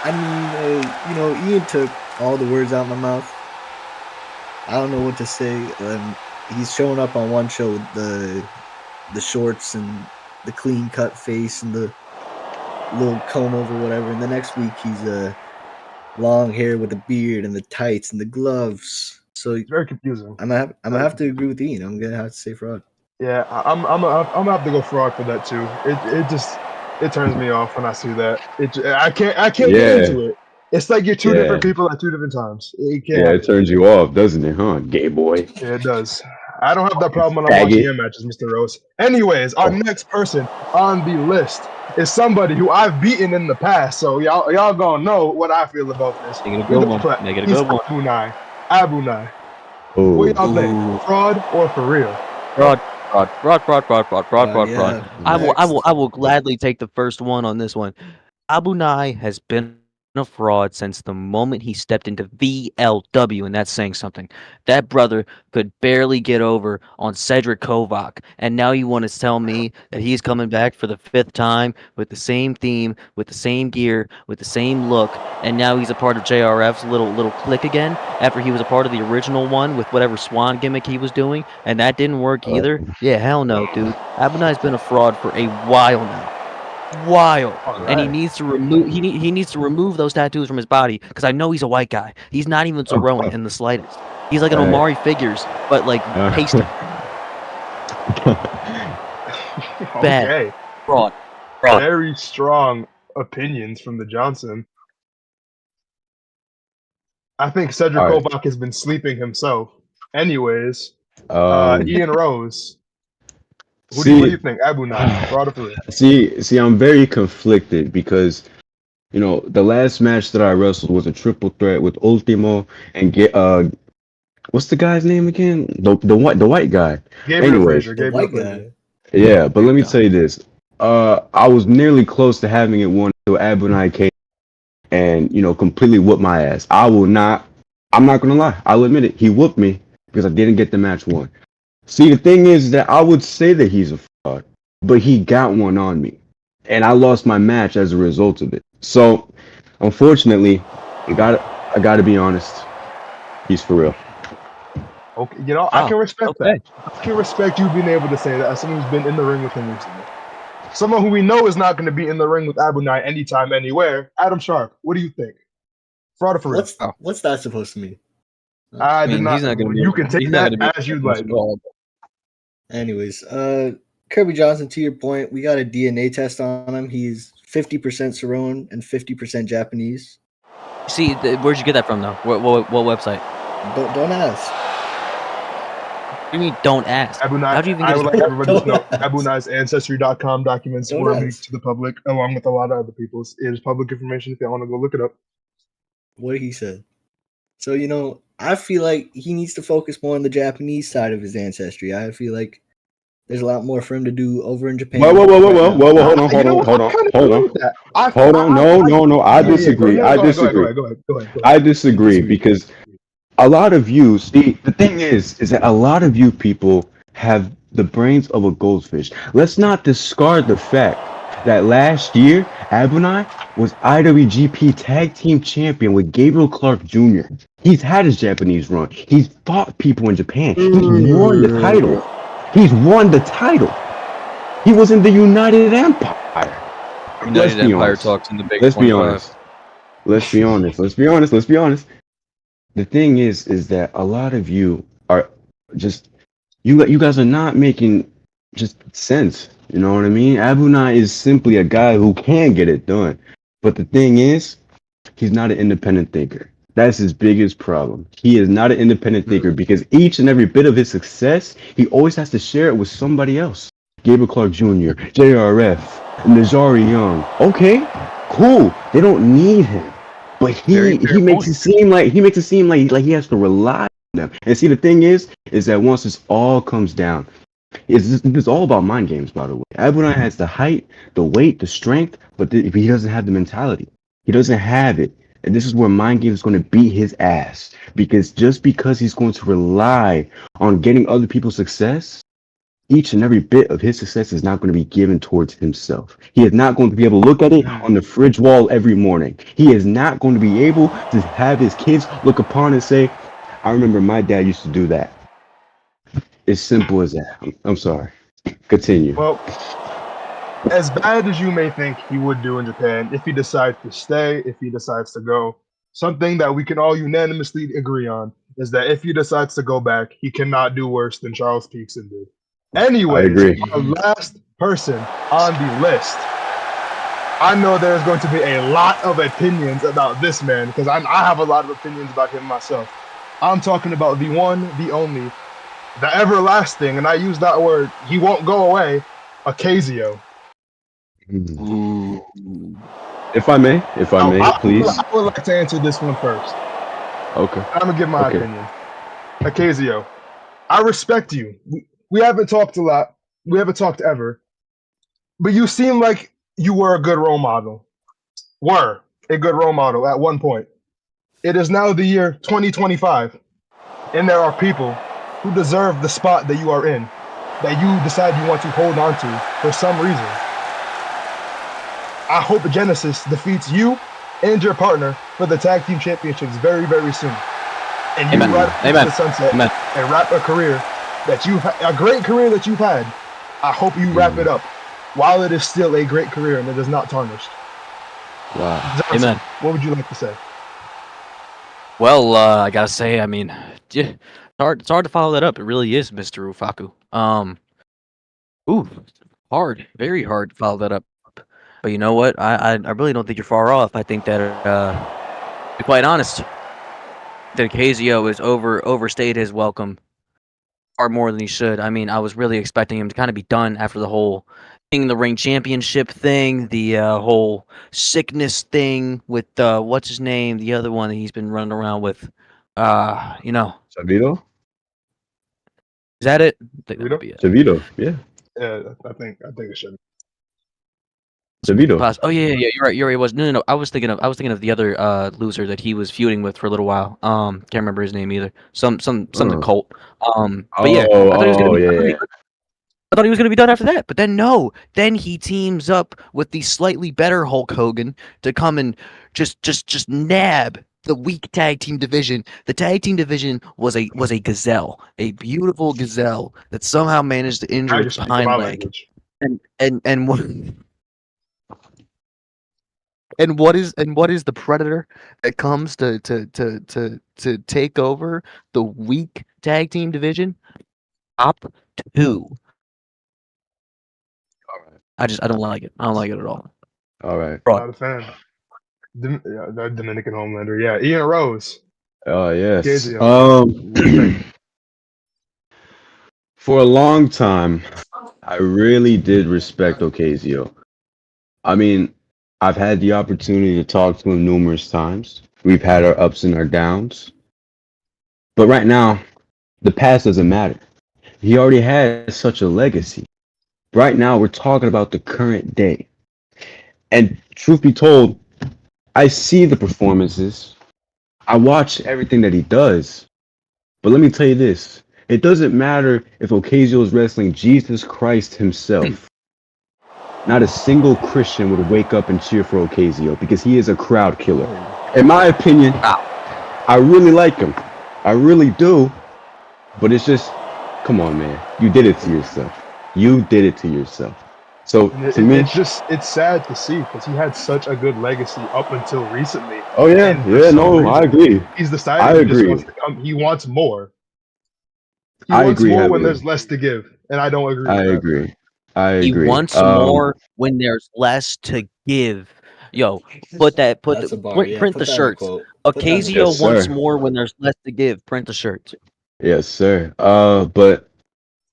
I mean, Ian took all the words out of my mouth. I don't know what to say. He's showing up on one show with the shorts and the clean cut face and the little comb over whatever, and the next week he's long hair with a beard and the tights and the gloves. So It's very confusing. I'm gonna have to agree with Ian. I'm gonna have to say fraud. Yeah, I'm gonna have to go fraud for that too. It turns me off when I see that. I can't Yeah. get into it. It's like you're two Yeah. different people at two different times. You can't. Yeah, it turns you off, doesn't it, huh? Gay boy. Yeah, it does. I don't have that problem when I'm Faggot. watching your matches, Mr. Rose. Anyways, our next person on the list is somebody who I've beaten in the past, so y'all gonna know what I feel about this. Make it a good one. Make it a He's good one. Abu Nai. Oh, What y'all think? Fraud or for real? Fraud. Yeah, I will gladly take the first one on this one. Abu Nai has been a fraud since the moment he stepped into VLW, and that's saying something. That brother could barely get over on Cedric Kovac, and now you want to tell me that he's coming back for the 5th time with the same theme, with the same gear, with the same look, and now he's a part of JRF's little clique again after he was a part of the original one with whatever Swan gimmick he was doing, and that didn't work either? Yeah, hell no, dude. Abu Nai's been a fraud for a while now. And he needs to remove he needs to remove those tattoos from his body because I know he's a white guy. He's not even Samoan in the slightest. He's like an Omari Figures, but like pasted. Bad. Okay. Fraud. Very strong opinions from the Johnson. I think Cedric All right. Kovac has been sleeping himself. Anyways, Um, Ian Rose. What see, do you think? Abu Nai, fraud or for real? see, I'm very conflicted because, the last match that I wrestled was a triple threat with Ultimo and what's the guy's name again? The white guy. Gabriel Anyways. Frazier. the Gabriel white Frazier. guy. Yeah, but let me tell you this. I was nearly close to having it won until Abu Nai came and, completely whooped my ass. I'm not gonna lie. I'll admit it. He whooped me because I didn't get the match won. See, the thing is that I would say that he's a fraud, but he got one on me. And I lost my match as a result of it. So, unfortunately, I gotta be honest. He's for real. Okay, I can respect that. I can respect you being able to say that as someone who's been in the ring with him recently. Someone who we know is not going to be in the ring with Abu Nai anytime, anywhere. Adam Sharp, what do you think? Fraud or for real? What's that supposed to mean? I did not. He's not gonna be You can take he's not that gonna be as you'd like. Anyways, Kirby Johnson, to your point, we got a DNA test on him. He's 50% Samoan and 50% Japanese. See, where'd you get that from though? What website? Don't ask. What do you mean don't ask? Abu Nai, How'd you even I get would his like everybody to know Don't ask. Abu Nai's Ancestry.com documents Don't were ask. leaked to the public, along with a lot of other people's. It is public information if you want to go look it up. What he said. So, I feel like he needs to focus more on the Japanese side of his ancestry. I feel like there's a lot more for him to do over in Japan. Whoa, right now. hold on. No, I disagree. Go ahead. I disagree disagree. because a lot of you, see, the thing is that a lot of you people have the brains of a goldfish. Let's not discard the fact that last year, Abu Nai was IWGP Tag Team Champion with Gabriel Clark Jr. He's had his Japanese run. He's fought people in Japan. He's won the title. He was in the United Empire. United be Empire honest. talks in the big. Let's be honest. the thing is that a lot of you are just you guys are not making just sense. You know what I mean? Abunai is simply a guy who can get it done. But the thing is, he's not an independent thinker. That's his biggest problem. He is not an independent thinker because each and every bit of his success, he always has to share it with somebody else. Gabriel Clark Jr., JRF, Najari Young. Okay, cool. They don't need him. But he makes it seem like he has to rely on them. And see, the thing is that once this all comes down, it's all about mind games, by the way. Abunai has the height, the weight, the strength, but he doesn't have the mentality. He doesn't have it. And this is where mind games is going to beat his ass. Because just because he's going to rely on getting other people's success, each and every bit of his success is not going to be given towards himself. He is not going to be able to look at it on the fridge wall every morning. He is not going to be able to have his kids look upon and say, I remember my dad used to do that. It's simple as that. I'm sorry. Continue. Well, as bad as you may think he would do in Japan, if he decides to stay, if he decides to go, something that we can all unanimously agree on is that if he decides to go back, he cannot do worse than Charles Peakson did. Anyways, I agree. our last person on the list. I know there's going to be a lot of opinions about this man because I have a lot of opinions about him myself. I'm talking about the one, the only, the everlasting, and I use that word, he won't go away, Ocasio. If I may, please. I would like to answer this one first. Okay. I'm going to give my opinion. Ocasio, I respect you. We haven't talked a lot. We haven't talked ever. But you seem like you were a good role model. Were a good role model at one point. It is now the year 2025. And there are people who deserve the spot that you are in, that you decide you want to hold on to for some reason. I hope Genesis defeats you and your partner for the tag team championships very, very soon. And you ride into the sunset and wrap a career that a great career that you've had. I hope you wrap it up while it is still a great career and it is not tarnished. Wow. Johnson, Amen. What would you like to say? Well, I gotta say, I mean, it's hard to follow that up. It really is, Mr. Ufaku. Hard, very hard to follow that up. But you know what? I really don't think you're far off. I think that, to be quite honest, that Ocasio has overstayed his welcome far more than he should. I mean, I was really expecting him to kind of be done after the whole King of the Ring championship thing, the whole sickness thing with what's his name, the other one that he's been running around with. Chavito? Is that it? I think that might be it. Chavito, yeah. Yeah, I think it should. Chavito. Oh yeah, you're right. It was no. I was thinking of the other loser that he was feuding with for a little while. Can't remember his name either. Some cult. But yeah, I thought he was gonna be. I thought he was gonna be done after that, but then no. Then he teams up with the slightly better Hulk Hogan to come and just nab the weak tag team division. The tag team division was a gazelle, a beautiful gazelle that somehow managed to injure its hind leg. And what is the predator that comes to take over the weak tag team division? Top 2. All right. I don't like it. I don't like it at all. All right. Not a fan. The Dominican Homelander. Yeah, Ian Rose. Oh yes. Ocasio. For a long time, I really did respect Ocasio. I mean, I've had the opportunity to talk to him numerous times. We've had our ups and our downs. But right now, the past doesn't matter. He already has such a legacy. Right now, we're talking about the current day. And truth be told, I see the performances. I watch everything that he does. But let me tell you this. It doesn't matter if Ocasio is wrestling Jesus Christ himself. Not a single Christian would wake up and cheer for Ocasio because he is a crowd killer. In my opinion, I really like him. I really do. But it's just, come on, man. You did it to yourself. You did it to yourself. So And to me, it's sad to see because he had such a good legacy up until recently. oh yeah, And for yeah, some no, I reason, agree. he's I decided he just wants agree. to come. He wants more. He I wants agree more when heavily. there's less to give, and I don't agree I with that. agree. I He agree. wants more when there's less to give. Yo, put That's the a bar. print, Yeah, print put the that in a shirts. quote. Put that in a Yes, Ocasio quote. wants sir. more when there's less to give. Print the shirts. Yes, sir. But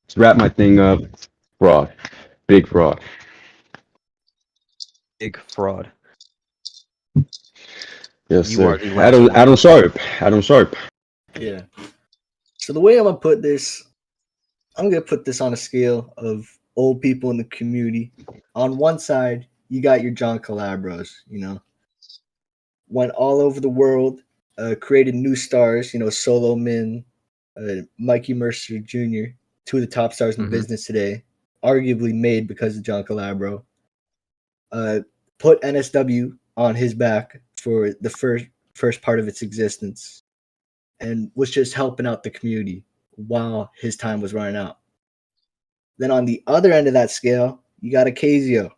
to wrap my thing up, fraud. Big fraud. Big fraud. Yes, You are sir. the last one. Adam Sharp. Adam Sharp. Yeah. So the way I'm gonna put this, I'm gonna put this on a scale of old people in the community. On one side, you got your John Calabros, went all over the world, created new stars, Solo Min, Mikey Mercer Jr., two of the top stars in Mhm. business today, arguably made because of John Calabro. Put NSW on his back for the first part of its existence, and was just helping out the community while his time was running out. Then on the other end of that scale, you got Ocasio.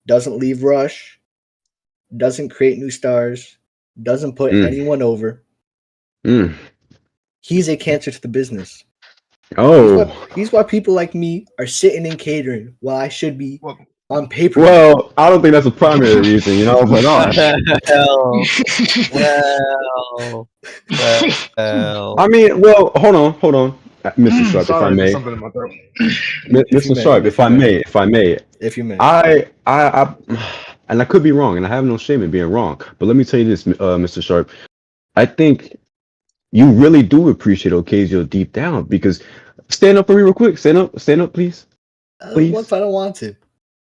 Doesn't leave Rush, doesn't create new stars, doesn't put Mm. anyone over. Mm. He's a cancer to the business. Oh. He's why people like me are sitting in catering while I should be Well, on paper. Well, I don't think that's a primary reason, but Well, well. I mean, well, hold on, Mr. Sharp, if I sorry, there's may, something in my throat. Mr. Sharp, if I may, If you may. I, and I could be wrong, and I have no shame in being wrong, but let me tell you this, Mr. Sharp, I think you really do appreciate Ocasio deep down, because stand up for me real quick, stand up, please. Please. What if I don't want to?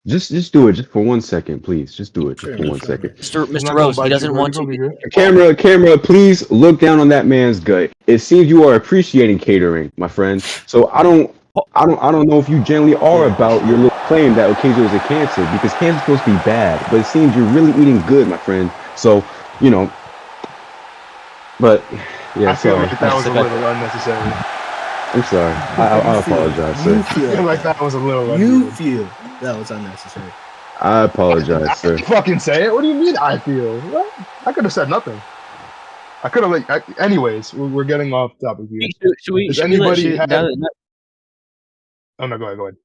Just do it, just for 1 second, please. Just do it, just Sure, for man, 1 sure, second. man. He's Mr. not gonna Rose, bite he you, doesn't bro. want You're to. gonna be good. Camera, please look down on that man's gut. It seems you are appreciating catering, my friend. So I don't know if you generally are about your little claim that Ocasio is a cancer, because cancer's supposed to be bad, but it seems you're really eating good, my friend. So, but yeah, I feel sorry. like that was a little unnecessary. I'm sorry. I apologize, You sir. I feel feel like that was a little you unnecessary. feel that was unnecessary. I apologize, sir. Fucking say it. What do you mean? I feel. What? I could have said nothing. I could have anyways, we're getting off topic here. Should we? Does Should we let anybody you? have- No, Oh no, go ahead.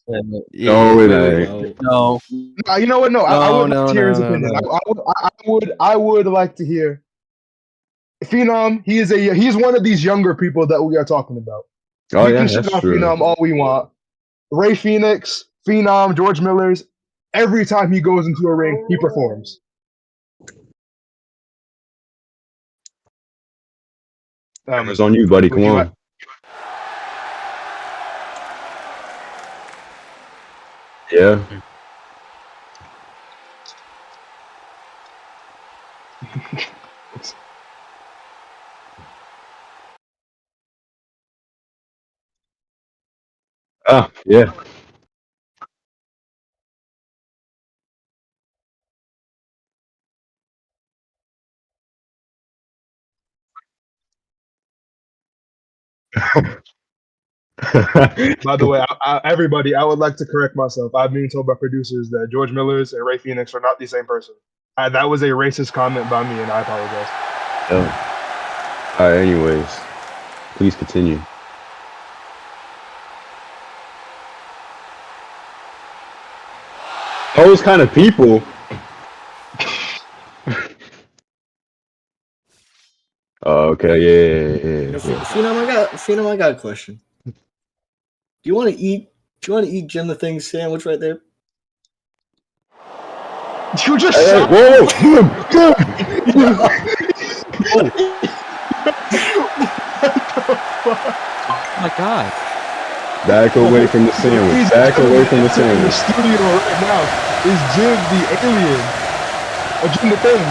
No, it ain't. No. No, you know what? No, I would like to hear his opinion. no. I would like to hear. Phenom, he's one of these younger people that we are talking about. Oh we yeah, can shit that's on true. Phenom all we want. Ray Phoenix, Phenom, George Millers. Every time he goes into a ring, he performs. Camera's on you, buddy. would Come you on. like- Yeah. Ah, yeah. By the way, everybody, I would like to correct myself. I'm being told by producers that George Millers and Ray Phoenix are not the same person. That was a racist comment by me, and I apologize. All right. Anyways, please continue. Those kind of people. Oh, okay. Yeah. Phenom, I got a question. Do you want to eat Jim the Thing sandwich right there? You just Hey, shot whoa! Oh my God. Back away from the sandwich. Back away from the in the sandwich. studio right now is Jim the alien. Or Jim the Thing.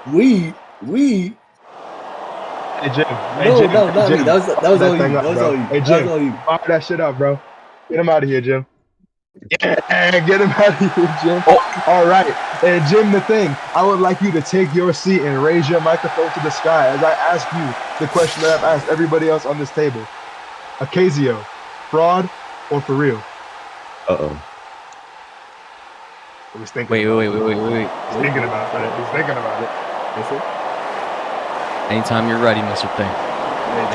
We. Hey Jim. No, not me. That was all you. thing That up, was bro. all you. Hey That Jim, was all you. fire that shit up, bro. Get him out of here, Jim. Yeah, get him out of here, Jim. All right. And Jim, the thing, I would like you to take your seat and raise your microphone to the sky as I ask you the question that I've asked everybody else on this table. Ocasio, fraud or for real? Uh-oh. He was thinking Wait. He's thinking about it. He's thinking about it. Anytime you're ready, Mr. Thing.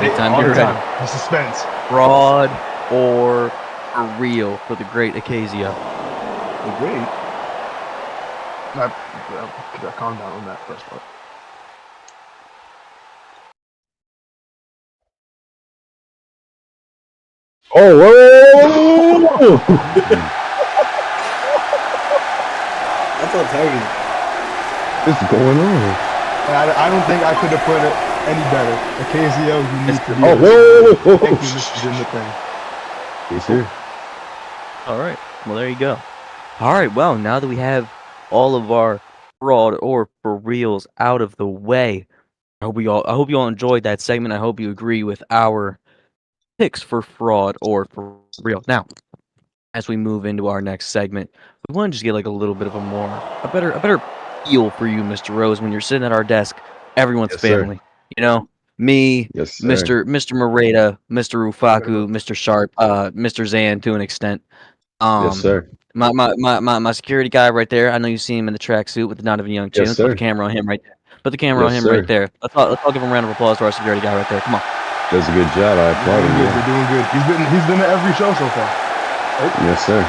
Anytime All you're the ready. time. The suspense. Fraud or for real for the great Acacia? The great. Calm down on that first part. Oh, whoa! I felt targeted. What's going on? I don't think I could have put it any better. Ocasio, you need to be. Oh, whoa! Thank you, Mr. Jim the Thing. Yes, sir. All right. Well, there you go. All right. Well, now that we have all of our fraud or for reals out of the way, I hope you all enjoyed that segment. I hope you agree with our picks for fraud or for real. Now, as we move into our next segment, we want to just get like a better feel for you, Mr. Rose, when you're sitting at our desk. Everyone's Yes, sir. family. You know, me, Yes, sir. Mr. Moreta, Mr. Rufaku, Mr. Sharp, Mr. Zan to an extent. Yes, sir. My security guy right there. I know you see him in the tracksuit with the Donovan Young chin. Yes, Let's put the sir. camera on him right there. Put the camera on Yes, him sir. right there. Let's all give him a round of applause to our security guy right there. Come on. Does a good job. I applaud him. You're Yeah. doing good. He's been to every show so far. Yes, sir.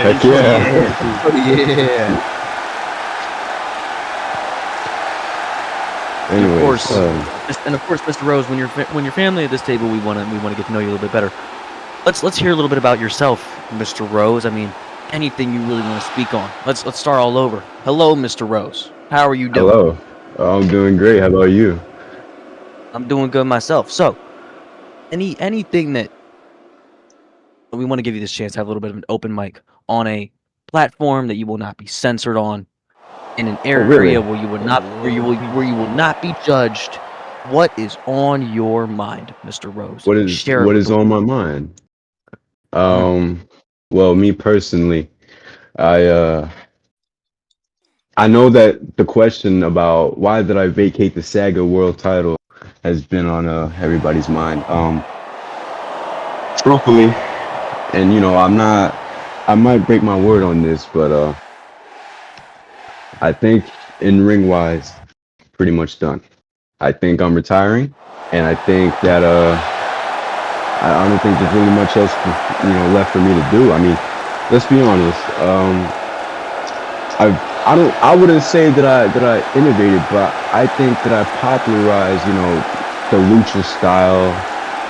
Heck he's yeah. Yeah. Anyways, course. And of course, Mr. Rose, when you're family at this table, we want to get to know you a little bit better. Let's hear a little bit about yourself, Mr. Rose. I mean, anything you really want to speak on. Let's start all over. Hello, Mr. Rose. How are you doing? hello. I'm doing great. How about you? I'm doing good myself. So, anything that we want to give you this chance to have a little bit of an open mic on a platform that you will not be censored on, in an area really? where you will not be judged. What is on your mind, Mr. Rose? What is on my mind? Well, me personally, I know that the question about why did I vacate the Saga World Title has been on everybody's mind. Truthfully, and I might break my word on this, but I think in ring wise, pretty much done. I think I'm retiring, and I think that I don't think there's really much else left for me to do. I mean, let's be honest. I wouldn't say that I innovated, but I think that I popularized the lucha style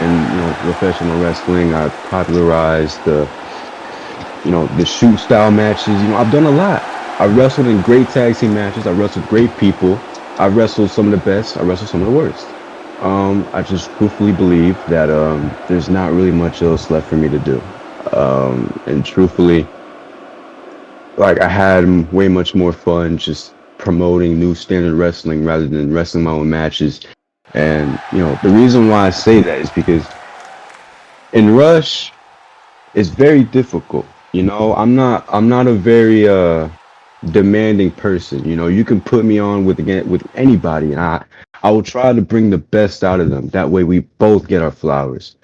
and professional wrestling. I popularized the shoot style matches. I've done a lot. I wrestled in great tag team matches. I wrestled great people. I wrestled some of the best. I wrestled some of the worst. I just truthfully believe that there's not really much else left for me to do. And truthfully, like I had way much more fun just promoting New Standard Wrestling rather than wrestling my own matches. And the reason why I say that is because in Rush, it's very difficult. I'm not a very demanding person. You can put me on with anybody, and I will try to bring the best out of them. That way we both get our flowers.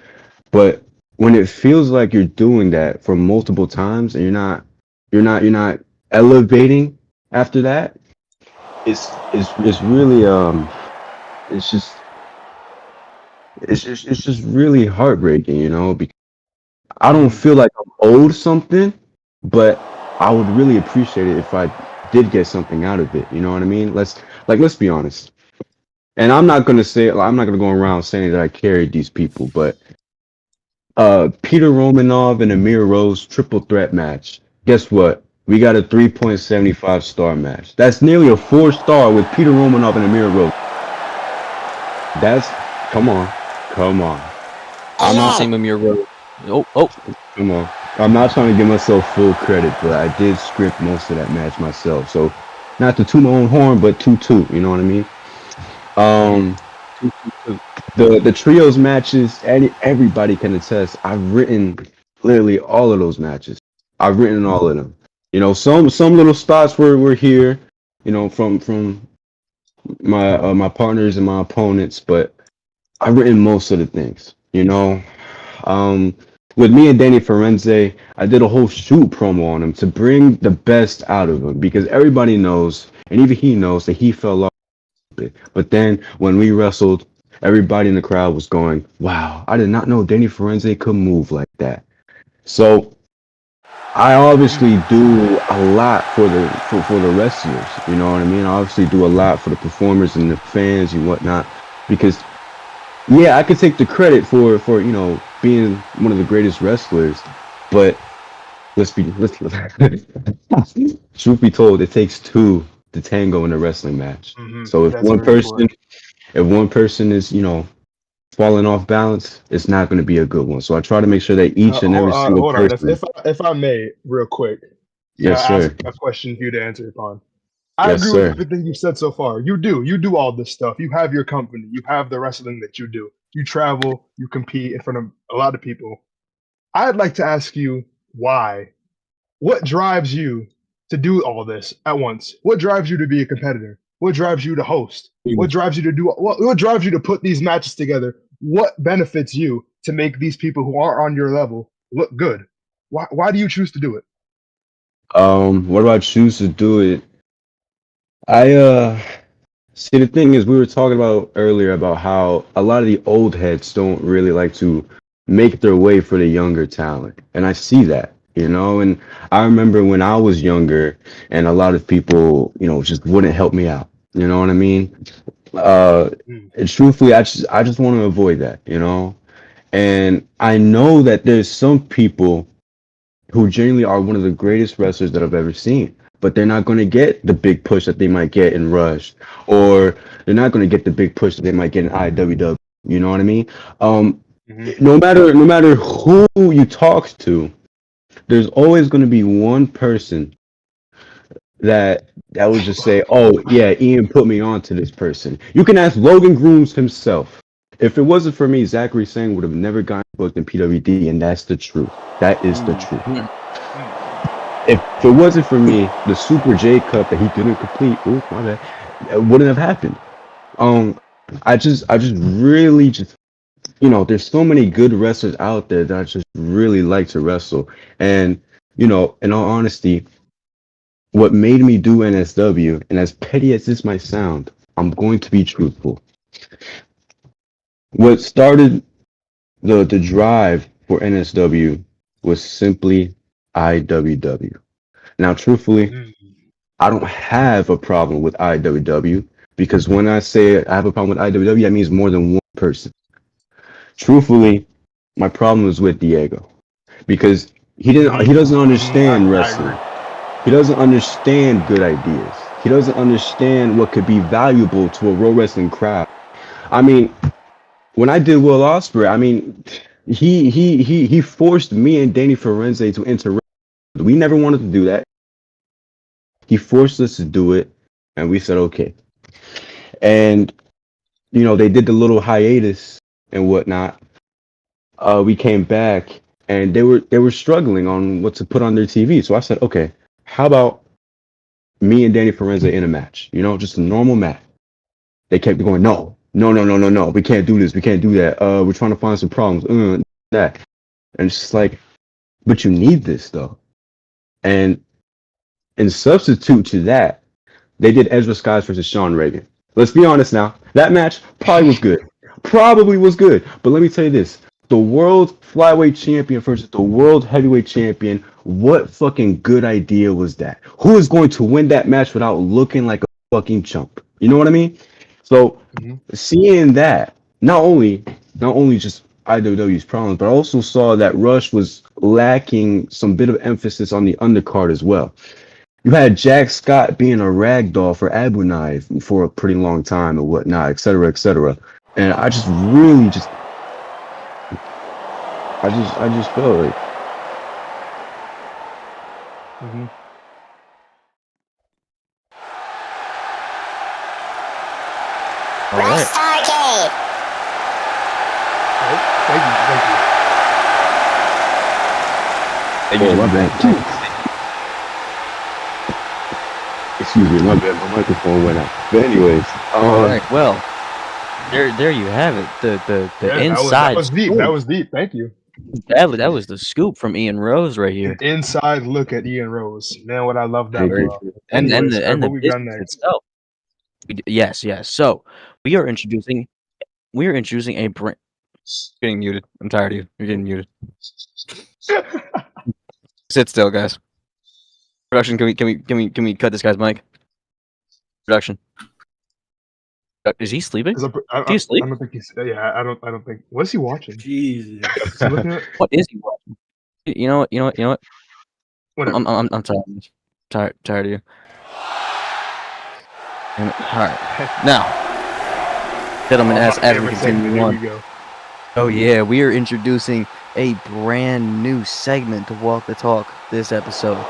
But when it feels like you're doing that for multiple times and you're not elevating after that, it's really it's just really heartbreaking, because I don't feel like I'm owed something, but I would really appreciate it if I did get something out of it. You know what I mean? Let's be honest. And I'm not gonna go around saying that I carried these people, but Peter Romanov and Amir Rose triple threat match. Guess what? We got a 3.75 star match. That's nearly a 4-star with Peter Romanov and Amir Rose. Come on. I'm not saying Amir Rose. Oh. Come on. I'm not trying to give myself full credit, but I did script most of that match myself. So, not to toot my own horn, but toot. You know what I mean? The trios matches, everybody can attest. I've written Literally all of those matches. I've written all of them. You know, some little spots were here, you know, from my partners and my opponents, but I've written most of the things. You know, um, with me and Danny Firenze, I did a whole shoot promo on him to bring the best out of him because everybody knows, and even he knows that he fell off a bit. But then when we wrestled, everybody in the crowd was going, "Wow, I did not know Danny Firenze could move like that." So I obviously do a lot for the wrestlers. You know what I mean? I obviously do a lot for the performers and the fans and whatnot because yeah, I could take the credit for you know being one of the greatest wrestlers, but let's truth be told, it takes two to tango in a wrestling match. So That's very important. if one person is you know falling off balance, it's not going to be a good one. So I try to make sure that each and every single Hold on. person. If I may, real quick, Yes, ask sir. a question for you to answer upon. I Yes, agree with sir. everything you've said so far. You do all this stuff. You have your company. You have the wrestling that you do. You travel. You compete in front of a lot of people. I'd like to ask you why. What drives you to do all this at once? What drives you to be a competitor? What drives you to host? What drives you to do? What drives you to put these matches together? What benefits you to make these people who are on your level look good? Why do you choose to do it? What do I choose to do it? I see the thing is we were talking about earlier about how a lot of the old heads don't really like to make their way for the younger talent. And I see that, you know, and I remember when I was younger and a lot of people, you know, just wouldn't help me out. You know what I mean? And truthfully, I just want to avoid that, you know? And I know that there's some people who genuinely are one of the greatest wrestlers that I've ever seen. But they're not going to get the big push that they might get in Rush, or they're not going to get the big push that they might get in IWW. You know what I mean? No matter who you talk to, there's always going to be one person that would just say, "Oh yeah, Ian put me on to this person." You can ask Logan Grooms himself. If it wasn't for me, Zachary Sang would have never gotten booked in PWD, and that's the truth. That is the truth. If it wasn't for me, the Super J Cup that he didn't complete, oh my bad, it wouldn't have happened. I just really just, you know, there's so many good wrestlers out there that I just really like to wrestle, and you know, in all honesty, what made me do NSW, and as petty as this might sound, I'm going to be truthful. What started the drive for NSW was simply IWW. Now, truthfully, I don't have a problem with IWW because when I say I have a problem with IWW, that means more than one person. Truthfully, my problem is with Diego because he doesn't understand wrestling. He doesn't understand good ideas. He doesn't understand what could be valuable to a pro wrestling crowd. I mean, when I did Will Ospreay, I mean, he forced me and Danny Firenze to enter. We never wanted to do that. He forced us to do it, and we said okay. And you know, they did the little hiatus and whatnot. We came back, and they were struggling on what to put on their TV. So I said, okay, how about me and Danny Firenze in a match? You know, just a normal match. They kept going, no. We can't do this. We can't do that. We're trying to find some problems. That. And it's just like, but you need this though. And in substitute to that, they did Ezra Skies versus Sean Reagan. Let's be honest now. That match probably was good. But let me tell you this. The world flyweight champion versus the world heavyweight champion. What fucking good idea was that? Who is going to win that match without looking like a fucking chump? You know what I mean? So seeing that, not only just IWW's problems, but I also saw that Rush was lacking some bit of emphasis on the undercard as well. You had Jack Scott being a ragdoll for Abu Knife for a pretty long time and whatnot, et cetera, et cetera. And I just really I just felt like All right. Thank you. Oh, my bad. Excuse me, my bad. My microphone went out. But anyways, All right. Well, there you have it. The Yeah, inside. that was deep. scoop. That was deep. Thank you. That was the scoop from Ian Rose right here. An inside look at Ian Rose. Man, what I love that. Thank you. Bro. And Anyways, the what we got business next? itself. Yes. So we are introducing a brand. Getting muted. I'm tired of you. You're getting muted. Sit still, guys. Production, can we cut this guy's mic? Production. Is he sleeping? Is Do you sleep? I don't think he's. Yeah, I don't think. What is he watching? Jesus. Is he looking at? What is he watching? You know what? Whatever. I'm tired. Tired of you. All right. Now, gentlemen, as we Favorite segment. continue Here on. we go. Oh yeah, we are introducing a brand new segment to Walk the Talk this episode.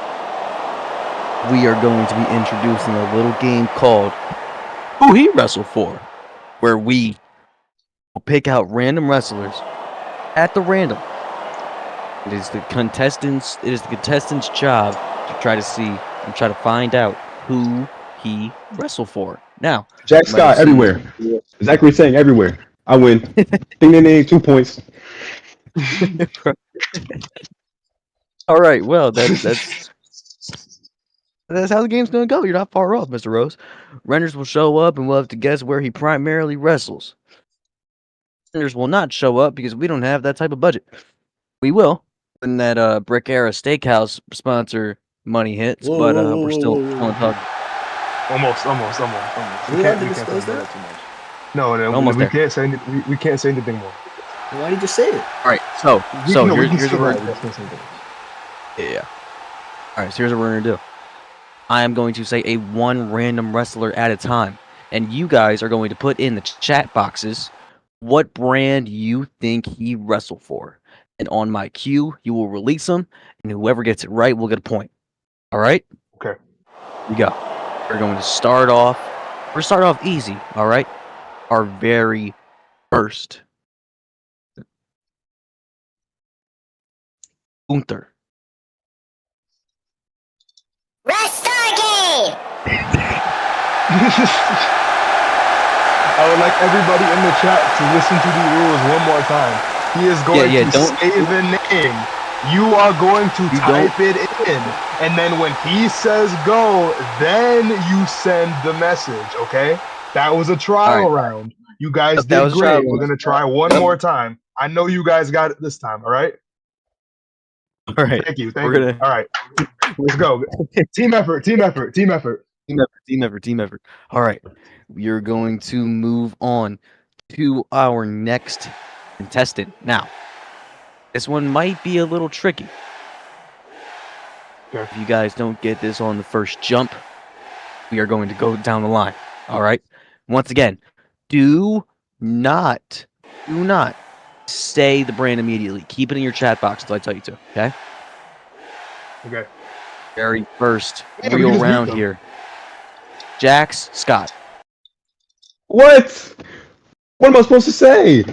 We are going to be introducing a little game called Who He Wrestled For, where we will pick out random wrestlers at the random. It is the contestant's job to try to find out who he wrestled for. Now, Jack Scott everywhere. Zachary saying everywhere. I win. Ding ding ding. 2 points. all right, well that's how the game's gonna go. You're not far off, Mr. Rose. Renders will show up and we'll have to guess where he primarily wrestles. Renders will not show up because we don't have that type of budget. We will when that Brick Era Steakhouse sponsor money hits, but we're still on talking. Almost. We We allowed to can't disclose talk about that? too much. No, Almost we there. can't say we can't say anything more. Why did you say it? All right, so We can here's still what lie, we're we can't say anything. yeah. All right, so here's what we're gonna do. I am going to say one random wrestler at a time, and you guys are going to put in the chat boxes what brand you think he wrestled for. And on my cue, you will release him, and whoever gets it right will get a point. All right? Okay. Here we go. We're going to start off. We're start off easy. All right. Our very first. Gunther. I would like everybody in the chat to listen to the rules one more time. He is going to say the name. You are going to type it in. And then when he says go, then you send the message, okay? That was a trial round. You guys did great. We're going to try one more time. I know you guys got it this time, all right? All right. Thank you. All right. Let's go. Team effort. All right. We're going to move on to our next contestant. Now, this one might be a little tricky. Okay. If you guys don't get this on the first jump, we are going to go down the line. All right. Once again, do not say the brand immediately. Keep it in your chat box until I tell you to. Okay. Okay. Very first Yeah, we real just beat round them. here. Jax Scott. What? What am I supposed to say?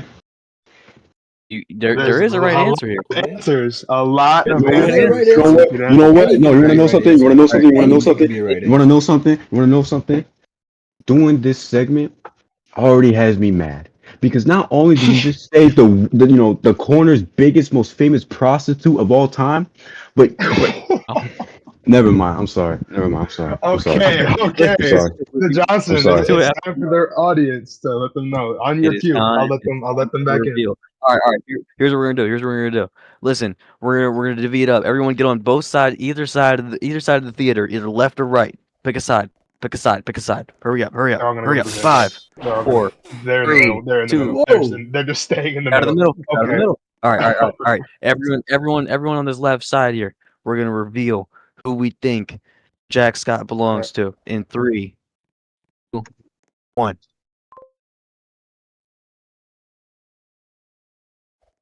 There is a right answer here. Answers. A lot of You know what? answers. You know what? You know what? No, you wanna know something? You wanna know something? You wanna know something? Anything could be a right You wanna know something? You wanna know something? Doing this segment already has me mad. Because not only did you just say the corner's biggest, most famous prostitute of all time, but never mind. I'm sorry. Never mind. I'm sorry. I'm sorry. Okay. I'm sorry. The Johnson, I'm sorry. it's time for their audience to let them know. On your It is cue, time. I'll let them back in. Reveal. All right. Here's what we're gonna do. Listen, we're gonna divvy it up. Everyone get on both sides, either side of the theater, either left or right. Pick a side. Hurry up. They're all gonna represent. 5, They're all 4. They're in the Three, middle. They're in the two, middle. They're just staying in the Out of the middle. middle. Out of the Okay. middle. All right. Everyone on this left side here. We're gonna reveal who we think Jack Scott belongs to in 3, 2, 1.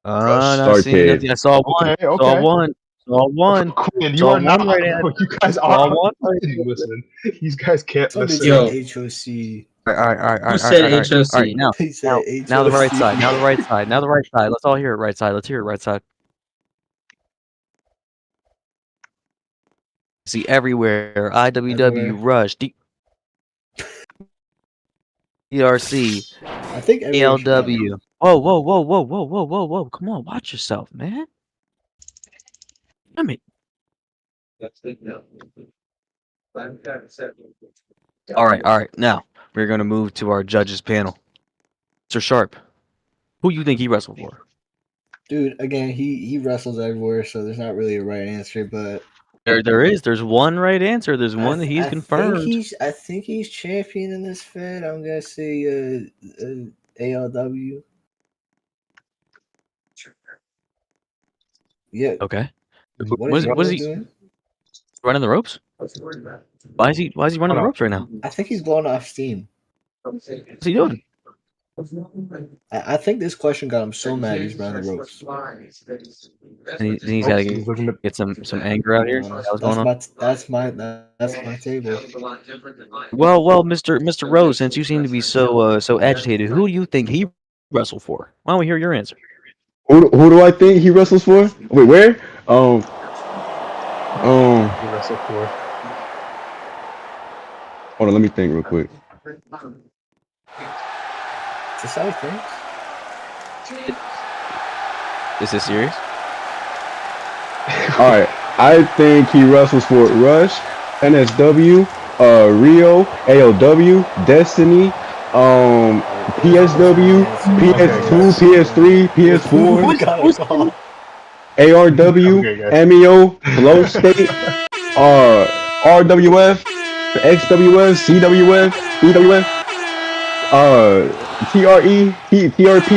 Not seeing nothing. I saw one. Okay. Saw one. Quinn, you Saw are one not. right at- You guys Saw are. one. Listen, these guys can't Somebody listen. Yo. said HOC. All right. Who said All HOC? right, now He said now the right HOC. side. Now the right side. Let's all hear it right side. Let's hear it right side. See everywhere. IWW, Everywhere. Rush, DRC, I think everywhere should have ALW. Whoa. Come on, watch yourself, man. Damn it. All right. Now, we're going to move to our judges panel. Mr. Sharp, who you think he wrestled for? Dude, again, he wrestles everywhere, so there's not really a right answer, but There's one right answer. There's one that he's confirmed. I think he's champion in this Fed. I'm gonna say ALW. Yeah. Okay. What is he he doing? running the ropes? Why is he running the ropes right now? I think he's blowing off steam. What's he doing? I think this question got him so mad he's running the ropes. And he's got to He's looking at get some anger out here. What's going on? That's my table. Well, Mr. Rose, since you seem to be so agitated, who do you think he wrestled for? Why don't we hear your answer? Who do I think he wrestles for? Wait, where? he wrestled for. Hold on, let me think real quick. Is this how he thinks? Is this serious? All right, I think he wrestles for Rush, NSW, Rio, ALW, Destiny, PSW, PS2, PS3, PS4, ARW, Okay, guys. MEO, Flow State, RWF, XWF, CWF, EWF, TRE, TRP,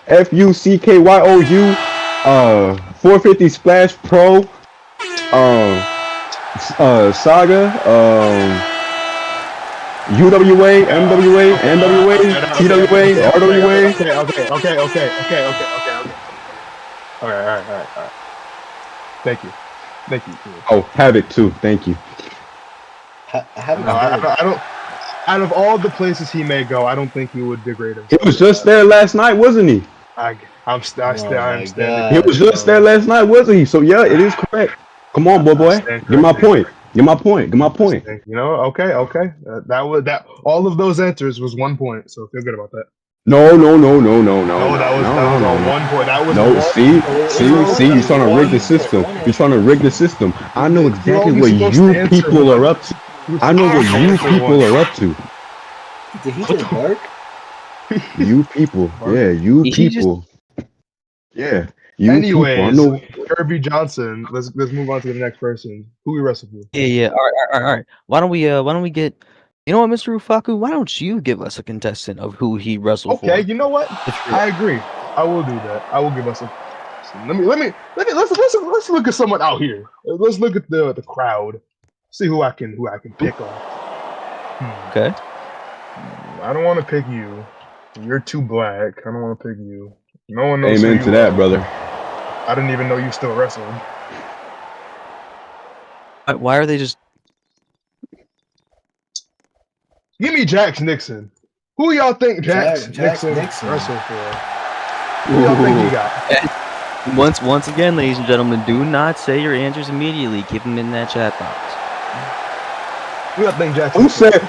FUCKYOU, 450 Splash Pro, Saga, UWA, MWA, NWA, TWA, RWA. Okay. All right. Thank you. Oh, Havoc too. Thank you. I haven't No, heard. I don't. Out of all the places he may go, I don't think he would degrade him. He was just there last night, wasn't he? I'm my standing. God. He was just there last night, wasn't he? So yeah, it is correct. Come on, boy. Get my point. Get my point. You know, okay. That all of those answers was 1 point, so feel good about that. No. No, that was on 1 point. That was No, one- see, you're trying to rig the system. You're trying to rig the system. I know exactly only what supposed you to answer people one. are up to. I know what you people are up to. Did he just bark? You people. Yeah, you He just- people. Yeah. You Anyways, people. I know. Kirby Johnson. Let's move on to the next person. Who we wrestled for? Yeah. All right. Why don't we get? You know what, Mr. Ufaku? Why don't you give us a contestant of who he wrestled for? Okay, you know what? If you're- I agree. I will do that. I will give us a. Let's look at someone out here. Let's look at the crowd. See who I can pick on. Okay. I don't want to pick you. You're too black. I don't want to pick you. No one knows. Amen who to you that, are. brother. I didn't even know you still wrestled. Why are they just? Give me Jax Nixon. Who y'all think Jax Jax Nixon Nixon. wrestled for? Who y'all think he got? Once again, ladies and gentlemen, do not say your answers immediately. Keep them in that chat box. Who y'all think Jax?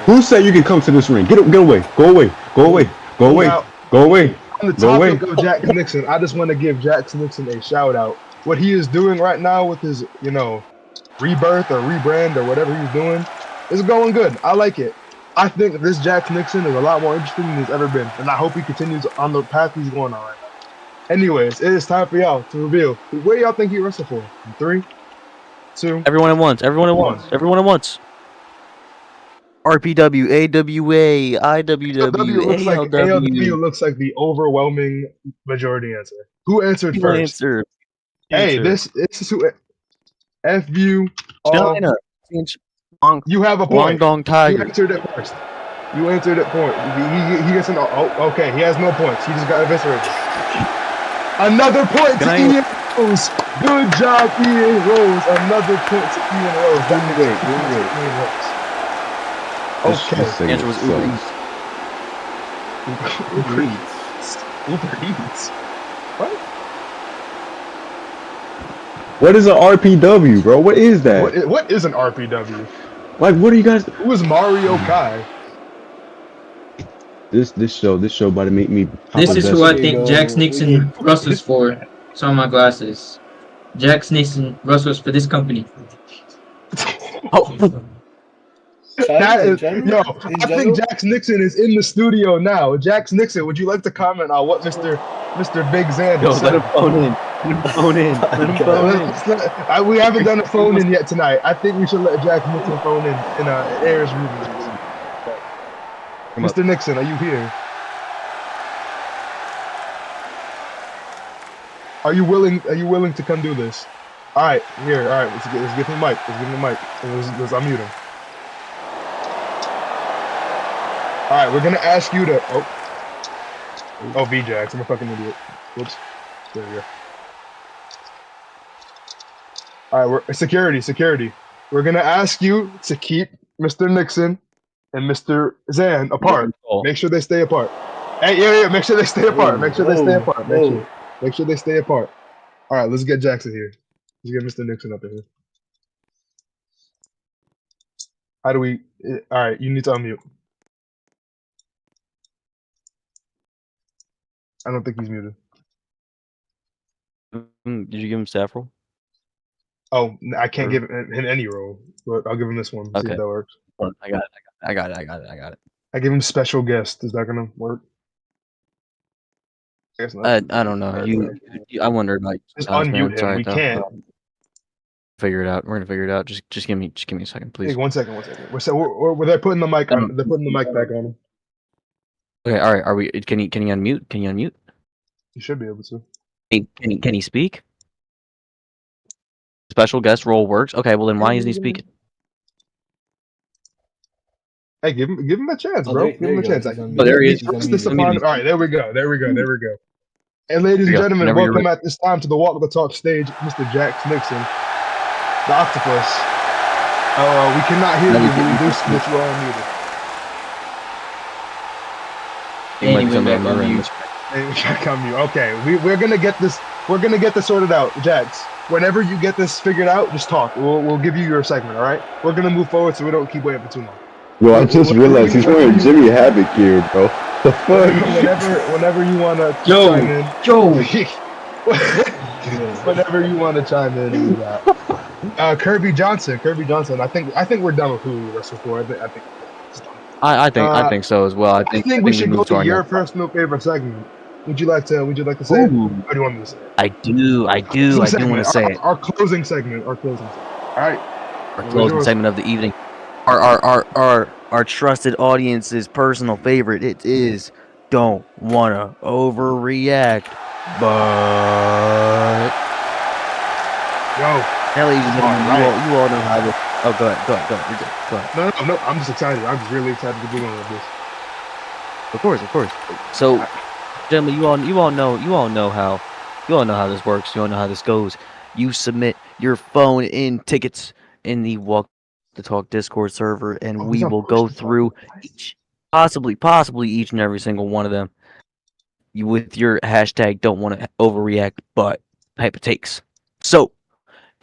Who said you can come to this ring? Get away. Go away. Now, Go away. on the Go away. topic of Jax Nixon, I just want to give Jax Nixon a shout out. What he is doing right now with his, rebirth or rebrand or whatever he's doing is going good. I like it. I think this Jax Nixon is a lot more interesting than he's ever been, and I hope he continues on the path he's going on right now. Anyways, it is time for y'all to reveal where y'all think he wrestled for. 3, 2. Everyone at once. RPW, AWA, IWW, ALW looks like the overwhelming majority answer. Who answered first? Answer. Hey, this is who. FU. China. You have a point. Guangdong You Tiger. answered it first. You answered it point. He gets an. Oh, okay. He has no points. He just got eviscerated. Another point to Ian Rose. Good job, Ian Rose. Another point to Ian Rose. Doing great. Ian Rose. This Okay. segment Answer was Uber sucks. Uber Eats. What? What is an RPW, bro? What is that? What is an RPW? Like, what are you guys? Who is Mario Kai? This show about to make me. This is who I There you think go. Jax Nixon Russell's for. Saw my glasses. Jax Nixon Russell's for this company. That is, In yo, general? I think Jax Nixon is in the studio now. Jax Nixon, would you like to comment on what Mr. Big Zan Yo, has let said? him phone in. Let him phone in. Let him phone in. We haven't done a phone in yet tonight. I think we should let Jax Nixon phone in Ayers Ruby. Mr. Nixon, are you here? Are you willing to come do this? All right, here. All right, let's give him the mic. Let's give him the mic. Let's unmute him. All right, we're gonna ask you to. Oh, VJax, I'm a fucking idiot. Whoops. There we go. All right, security. We're gonna ask you to keep Mr. Nixon and Mr. Zan apart. Make sure they stay apart. Hey, yeah. Make sure they stay apart. Make sure they stay apart. Make sure they stay apart. All right, let's get Jackson here. Let's get Mr. Nixon up in here. How do we? All right, you need to unmute. I don't think he's muted. Did you give him staff role? Oh, I can't give him any role, but I'll give him this one. See Okay. if that works. I got it. I give him special guest. Is that gonna work? I guess not. I don't know. I wonder about Just man. unmute him. Sorry, We though. can't. Figure it out. We're gonna figure it out. Just give me a second, please. Hey, one second. They're putting the mic on. They're putting the mic back on him. Okay, all right. Are we? Can he unmute? Can you unmute? You should be able to. Hey, can he speak? Special guest role works. Okay, well then why isn't he speaking? Hey, give him a chance, Oh, bro. there Give him a you go. chance. He's unmuted. Oh, there he is. He's Press this unmuted. upon. All right, there we go. And ladies and There you go. gentlemen, Whenever you're welcome at this time to the Walk the Talk stage, Mr. Jax Nixon, the octopus. We cannot hear you. We do see that you are unmuted. He might be Anyway, something back on on my mute. end. Hey, check on you. Okay, we're gonna get this. We're gonna get this sorted out, Jax. Whenever you get this figured out, just talk. We'll give you your segment. All right. We're gonna move forward so we don't keep waiting for too long. Bro, I just realized he's wearing Jimmy Havoc here, bro. The fuck? Whenever you wanna Yo. chime in. Yo, Whenever you want to chime in, do that. Kirby Johnson. I think we're done with who we wrestle for. I think. I think so as well. I think we should go move to to our your next- personal favorite segment. Would you like to say it? Ooh, Or do you want me to say it? I do want to say it. Our closing segment. All right. Our closing segment of the evening. Our trusted audience's personal favorite. It is don't wanna overreact, but Yo. ladies and gentlemen, Alright. you all know how this. Oh, go ahead. You're good. Go ahead. No. I'm just excited. I'm just really excited to be one of this. Of course. So, gentlemen, you all know how this works. You all know how this goes. You submit your phone-in tickets in the Walk the Talk Discord server, and Oh, we he's on will go first. through each, possibly each and every single one of them. You with your hashtag don't want to overreact, but type of takes. So,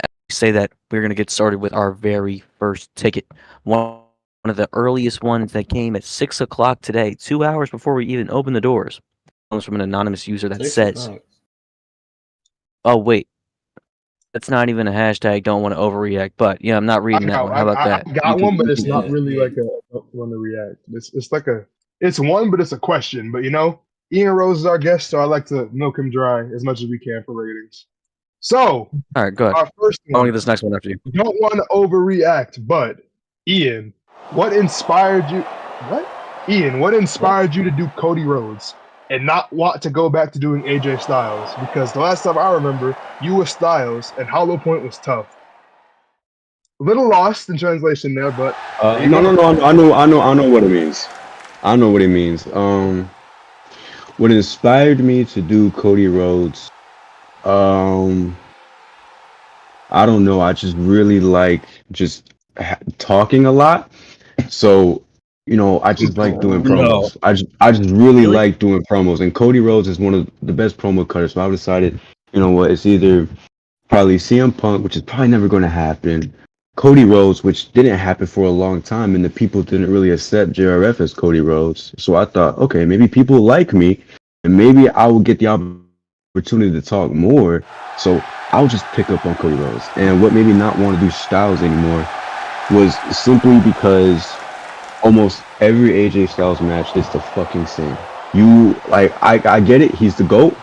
as we say that, we're gonna get started with our very first ticket. One of the earliest ones that came at 6 o'clock today, 2 hours before we even opened the doors. Comes from an anonymous user that says, "Oh wait, that's not even a hashtag. Don't want to overreact." But yeah, I'm not reading that one. How about that? I got You one, can- but it's not Yeah. really like a one to react. It's like it's one, but it's a question. But Ian Rose is our guest, so I like to milk him dry as much as we can for ratings. So All right, go ahead. our first I want to one, get this next one after you. don't want to overreact, but Ian, what inspired you? What? Ian, what inspired you to do Cody Rhodes and not want to go back to doing AJ Styles? Because the last time I remember, you were Styles and Hollow Point was tough. A little lost in translation there, but No. I know what it means. I know what it means. What inspired me to do Cody Rhodes? I don't know. I just really like talking a lot. So, I just like doing promos. I just really like doing promos. And Cody Rhodes is one of the best promo cutters. So I decided, it's either probably CM Punk, which is probably never going to happen. Cody Rhodes, which didn't happen for a long time, and the people didn't really accept JRF as Cody Rhodes. So I thought, okay, maybe people like me, and maybe I will get the opportunity to talk more. So I'll just pick up on Cody Rhodes. And what made me not want to do Styles anymore was simply because almost every AJ Styles match is the fucking same. You like, I get it. He's the GOAT.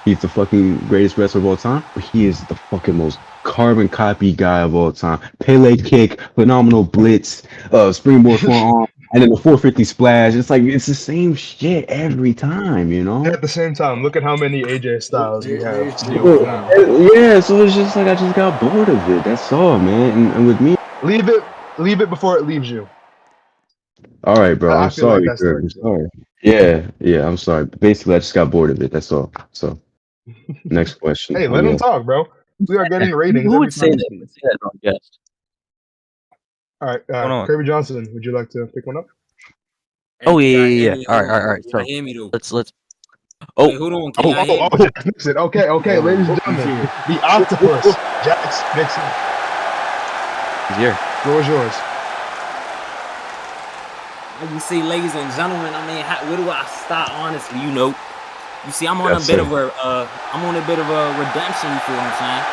He's the fucking greatest wrestler of all time, but he is the fucking most carbon copy guy of all time. Pele kick, phenomenal blitz, springboard forearm, and then the 450 splash. It's like it's the same shit every time, you know? At the same time, look at how many AJ Styles we have to deal Well, with now. yeah, so it's just like I just got bored of it. That's all, man. And with me, Leave it before it leaves you. all right, bro. I I'm feel like sorry, that's Kurt. I'm the- sorry. Yeah, I'm sorry. Basically, I just got bored of it. That's all. So, next question. Hey, let him talk, bro. We are getting ratings. Who every would say time that? we Who would speak. say that on guest? All right, Hold on. Kirby Johnson, would you like to pick one up? Oh, Hey, yeah, can y'all yeah, hear yeah. me? All right, Hold on. all right. Can So y'all hear me though? let's. Wait, Oh, hold on. Can Oh, y'all hear me? Jax Nixon. Okay, ladies and gentlemen, the octopus, Jax Nixon. he's here. Floor is yours. Like you see, ladies and gentlemen, I mean, where do I start? Honestly, you see, I'm on Yes, a bit sir. of a redemption. You feel what I'm saying?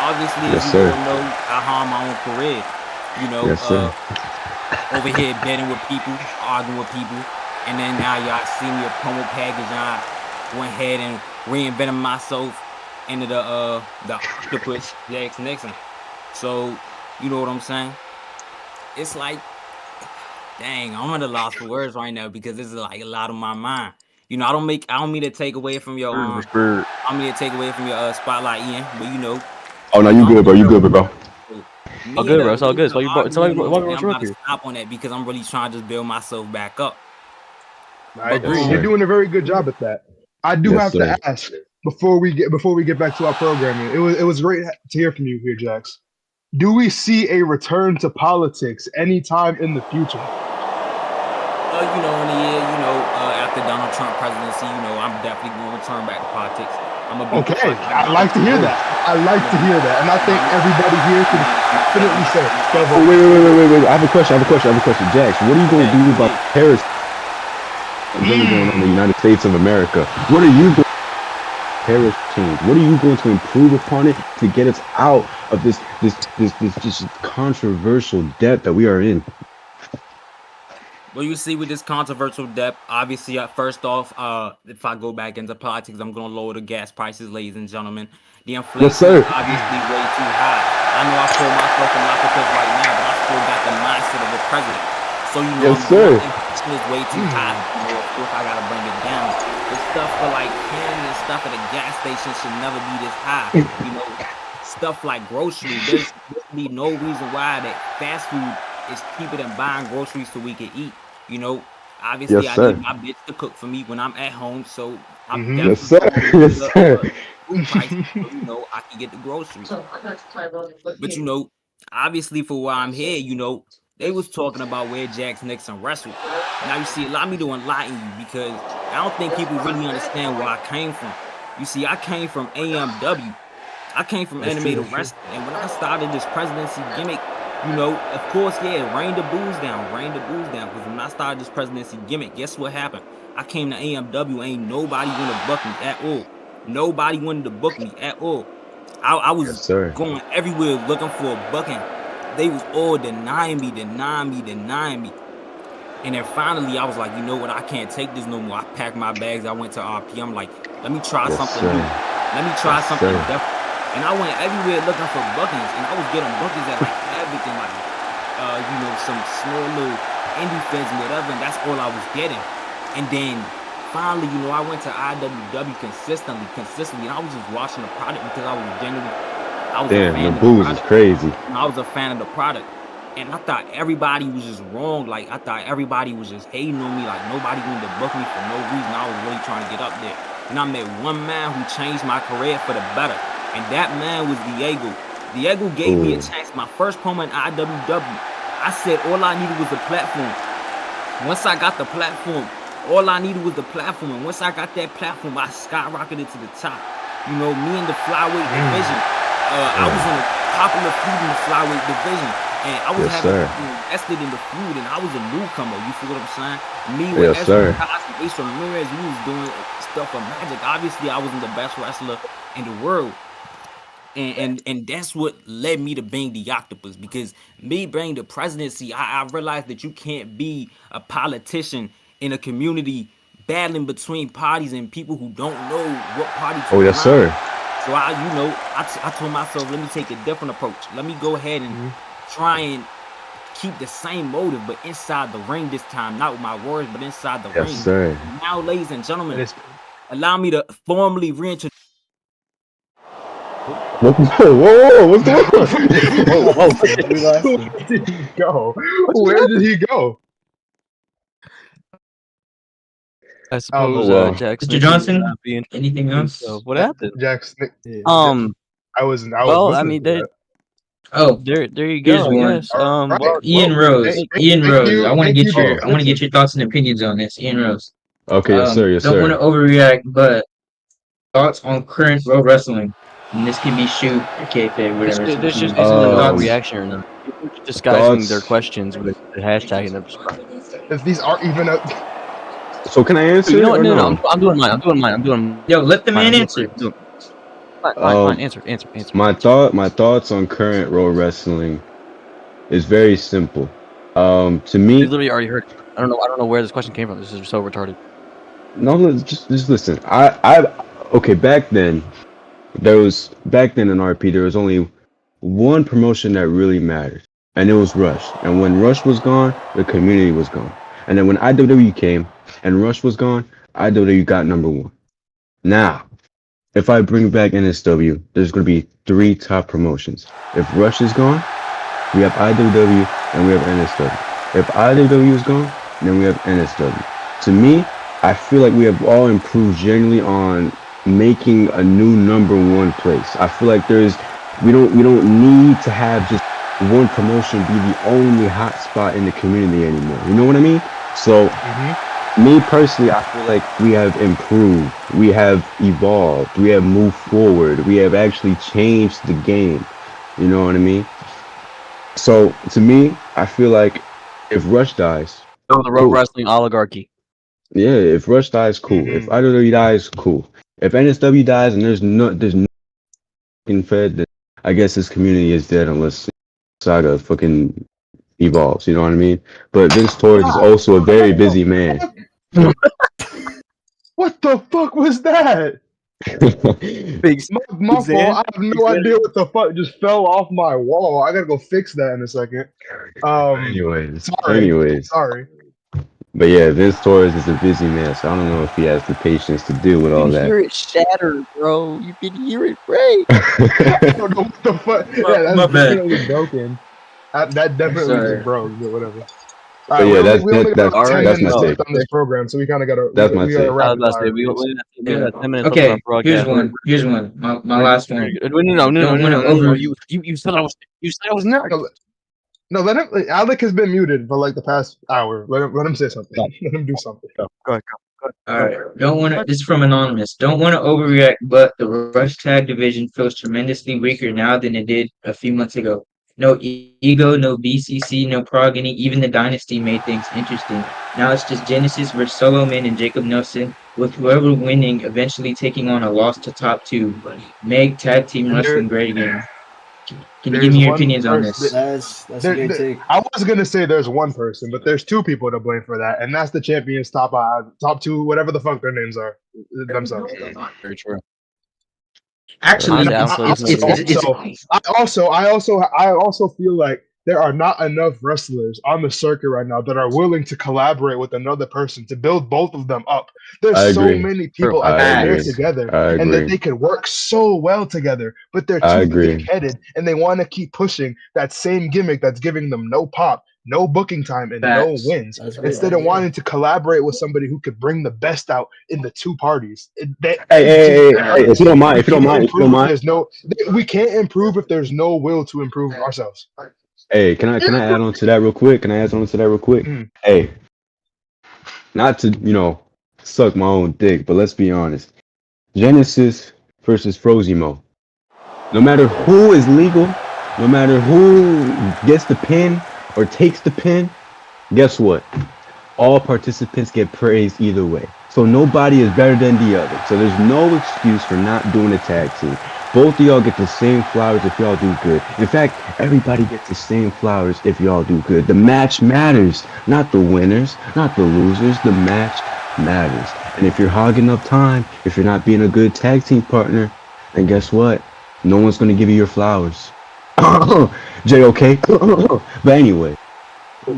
Obviously, Yes, as sir. you all know, I harm my own career. Yes, sir. Over here betting with people, arguing with people, and then now y'all see me a promo package, and I went ahead and reinvented myself into the octopus, Jax Nixon. So, you know what I'm saying? It's like, dang, I'm at a loss for words right now because this is like a lot on my mind. You know, I don't mean to take away from your Bird. I don't mean to take away from your spotlight, Ian, but you know. Oh no, you good, bro. You good, bro. All good, bro. It's all good. It's why you brought- it's why you brought I'm us about up to here. stop on that because I'm really trying to just build myself back up. I agree. Yes, You're sir. doing a very good job at that. I do Yes, have sir. to ask before we get back to our programming. It was great to hear from you here, Jax. Do we see a return to politics anytime in the future? You know, in the year, after Donald Trump presidency, I'm definitely going to return back to politics. I'm a big Okay, I like to hear that. I like to hear that, and I think everybody here can definitely say. Oh, wait. I have a question. Jax, what are you going to do about Paris? Really going on in the United States of America? What are you going Paris change? What are you going to improve upon it to get us out of this just controversial debt that we are in? Well, you see, with this controversial debt, obviously, first off, if I go back into politics, I'm going to lower the gas prices, ladies and gentlemen. The inflation Yes, sir. is obviously way too high. I know I call myself a narcissist right now, but I still got the mindset of a president. So, Yes, sir. inflation is way too high. Of course, I got to bring it down. The stuff for like candy and stuff at the gas station should never be this high. Stuff like groceries, there's really no reason why that fast food is cheaper than buying groceries so we can eat. Obviously, Yes, I sir. need my bitch to cook for me when I'm at home, so I'm Mhm. Yes, definitely sir. going Yes, to sir. food prices, so, I can get the groceries. But obviously for why I'm here, they was talking about where Jax Nixon wrestled. Now you see, allow me to enlighten you because I don't think people really understand where I came from. You see, I came from AMW. I came from That's true, animated that's true. wrestling, and when I started this presidency gimmick, of course, yeah, rain the booze down. Because when I started this presidency gimmick, guess what happened? I came to AMW, ain't nobody wanted to book me at all. Nobody wanted to book me at all. I was Yes, sir. going everywhere looking for a booking. They was all denying me. And then finally, I was like, you know what? I can't take this no more. I packed my bags. I went to RP. I'm like, let me try Yes, something sir. new. Let me try Yes, something sir. different. And I went everywhere looking for bookings, and I was getting bookings at like everything, like some small little indie feds and whatever, and that's all I was getting. And then finally, I went to IWW consistently, and I was just watching the product because I was a Damn, fan the of the booze is product. crazy. I was a fan of the product. And I thought everybody was just wrong. Like, I thought everybody was just hating on me. Like, nobody wanted to book me for no reason. I was really trying to get up there. And I met one man who changed my career for the better. And that man was Diego. Diego gave me a chance. My first promo in IWW. I said all I needed was a platform. Once I got the platform, all I needed was the platform. And once I got that platform, I skyrocketed to the top. Me and the flyweight division. I was in a popular feud in the flyweight division, and I was Yes, having sir. people invested in the feud, and I was a newcomer. You feel what I'm saying? Me with Yes, sir. Ace Ramirez, we was doing stuff for Magic. Obviously, I wasn't the best wrestler in the world. And that's what led me to Bang the Octopus, because me bringing the presidency, I realized that you can't be a politician in a community battling between parties and people who don't know what party to Oh, yes, align. sir. So I told myself, let me take a different approach. Let me go ahead and try and keep the same motive, but inside the ring this time, not with my words, but inside the ring. Yes, sir. Now, ladies and gentlemen, It is- allow me to formally reintroduce. Whoa, what's going on? Where did he go? Where did he go? I suppose wow. Jack Mr. Smith Johnson, is not being anything else? so. What happened? Jackson. I was Well, I listening mean, to that. Oh, there you Here's go. I one. guess. Right. Well, Ian Rose. Thank Ian Rose. you, I want to thank get you, your Bill I want to get Clinton. your thoughts and opinions on this. Ian Rose. Okay, yes, sir. Yes, Don't want to sir. overreact, but thoughts on current World Wrestling. And this can be shoot or kayfabe, whatever. it's up this to just you. isn't an Thoughts? overreaction or not. People are disguising their Thoughts? questions with the hashtag and their. If these aren't even a, So can I answer You know it what? or No, no? I'm doing mine. Yo, let the man Fine, answer. Fine. Answer. My thoughts on current World Wrestling is very simple. To You me, literally already heard. I don't know where this question came from. This is so retarded. no, just listen. Okay. Back then in RP, there was only one promotion that really mattered, and it was Rush. And when Rush was gone, the community was gone. And then when IWW came and Rush was gone, IWW got number one. Now, if I bring back NSW, there's going to be 3 top promotions. If Rush is gone, we have IWW and we have NSW. If IWW is gone, then we have NSW. To me, I feel like we have all improved generally on making a new number one place. I feel like we don't need to have just one promotion be the only hot spot in the community anymore. You know what I mean? So me personally, I feel like we have improved, we have evolved, we have moved forward, we have actually changed the game. You know what I mean? So to me, I feel like if Rush dies, So the Road Wrestling oligarchy. yeah, if Rush dies, cool. If IWW dies, cool. If NSW dies and there's no fucking Fed, then I guess this community is dead unless Saga fucking evolves. You know what I mean? But Vince Torres is also a very busy man. what the fuck was that? Big My fault. I have no idea what the fuck just fell off my wall. I gotta go fix that in a second. Anyways. Sorry. But yeah, Vince Torres is a busy man, so I don't know if he has the patience to deal with all You that. hear it shatter, bro. You can hear it break. I don't know what the fuck. Yeah, that's My bad. definitely broken. That definitely Sorry. just broke, but whatever. But yeah, that's we only got all 10 right, that's my minutes take. left on this program, so we kind of gotta. That's my we gotta take. I rapid was about to say, fire we these. got 10 minutes Okay, left on our broadcast. here's one. My last one. No. You said I was not. No, let him. Alec has been muted for like the past hour. Let him say something. Let him do something. Go ahead. All right. Don't want to. This is from anonymous. Don't want to overreact, but the Rush Tag division feels tremendously weaker now than it did a few months ago. No ego, no BCC, no progeny. Even the dynasty made things interesting. Now it's just Genesis versus Solo Man and Jacob Nelson, with whoever winning eventually taking on a loss to top 2. Make tag team wrestling great again. Can you give me your opinions on this? That's a great take. I was gonna say there's one person, but there's 2 people to blame for that, and that's the champions top 2, whatever the fuck their names are themselves. Very true. Actually, I also feel like there are not enough wrestlers on the circuit right now that are willing to collaborate with another person to build both of them up. There's I so agree. many people I out there agree. together, I and agree. that they can work so well together, but they're I too agree. big-headed, and they want to keep pushing that same gimmick that's giving them no pop, no booking time, and Facts. no wins. That's a great Instead of idea. wanting to collaborate with somebody who could bring the best out in the 2 parties. Hey, if you don't mind, There's no. We can't improve if there's no will to improve ourselves. Hey, can I add on to that real quick? Hey, not to, suck my own dick, but let's be honest. Genesis versus Frozimo. No matter who is legal, no matter who gets the pin or takes the pin, guess what? All participants get praised either way. So nobody is better than the other. So there's no excuse for not doing a tag team. Both of y'all get the same flowers if y'all do good. In fact, everybody gets the same flowers if y'all do good. The match matters, not the winners, not the losers. The match matters. And if you're hogging up time, if you're not being a good tag team partner, then guess what? No one's going to give you your flowers. J-O-K. But anyway. Wow.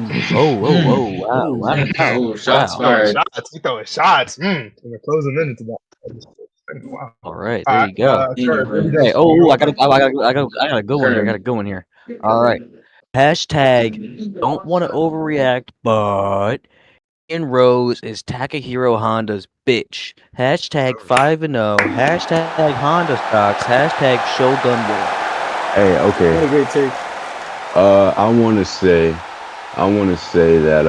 Oh, shots Wow. fired. Shots. You throwing shots. We're closing in into that. Wow. All right, there you go. Kurt, what do you Hey, got? I got a good one here. I got a good one here. All right. Hashtag don't want to overreact, but in Rose is Takahiro Honda's bitch. Hashtag 5-0. Hashtag Honda stocks. Hashtag Shogun War. Hey, What a okay. great take. I want to say that,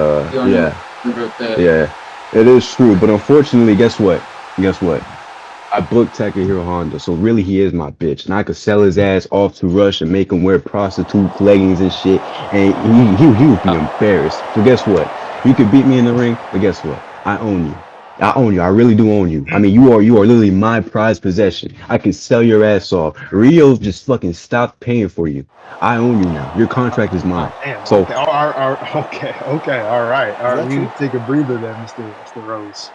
yeah, it is true. But unfortunately, guess what? I booked Takahiro Honda, so really he is my bitch, and I could sell his ass off to Rush and make him wear prostitute leggings and shit, and he would be embarrassed. So guess what? You could beat me in the ring, but guess what? I own you. I really do own you. I mean, you are literally my prized possession. I can sell your ass off. Rio just fucking stopped paying for you. I own you now. Your contract is mine. Damn, So- okay, all right. that We need true? to take a breather then, Mr. Rose.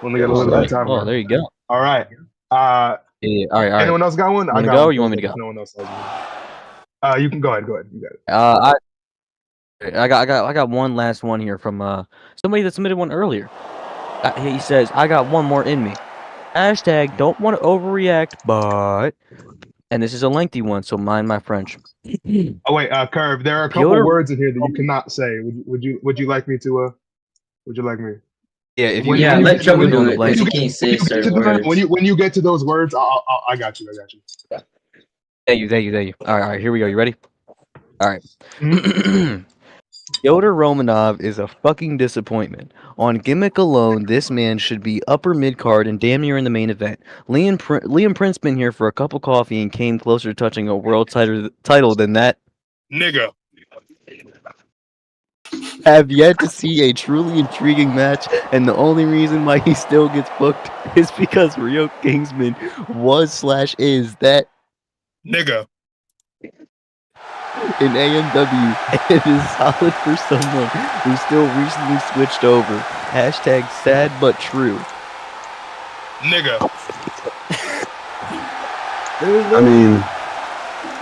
Only got a little bit of time. Oh, left. there you go. All right. Yeah, all right. Anyone else got one? You I wanna got go one. or you want me to go? No one else has one. You can go ahead. You got it. I got one last one here from somebody that submitted one earlier. He says, "I got one more in me." Hashtag don't want to overreact, but, and this is a lengthy one, so mind my French. Oh wait, Curve. There are a couple Piotr- words in here that you cannot say. Would you like me to? Would you like me? Yeah, if When you Yeah, you let get- Trevor when do you it. get- Because he when can't you say get to certain the- words. when you get to those words, I got you. Thank you. All right, here we go. You ready? All right. Mhm. Fyodor Romanov is a fucking disappointment. On gimmick alone, this man should be upper mid card and damn near in the main event. Liam Prince been here for a cup of coffee and came closer to touching a world title than that. Nigga. Have yet to see a truly intriguing match, and the only reason why he still gets booked is because Rio Kingsman was/is that Nigga. in AMW, and it is solid for someone who still recently switched over. Hashtag sad but true. Nigga. There was I mean,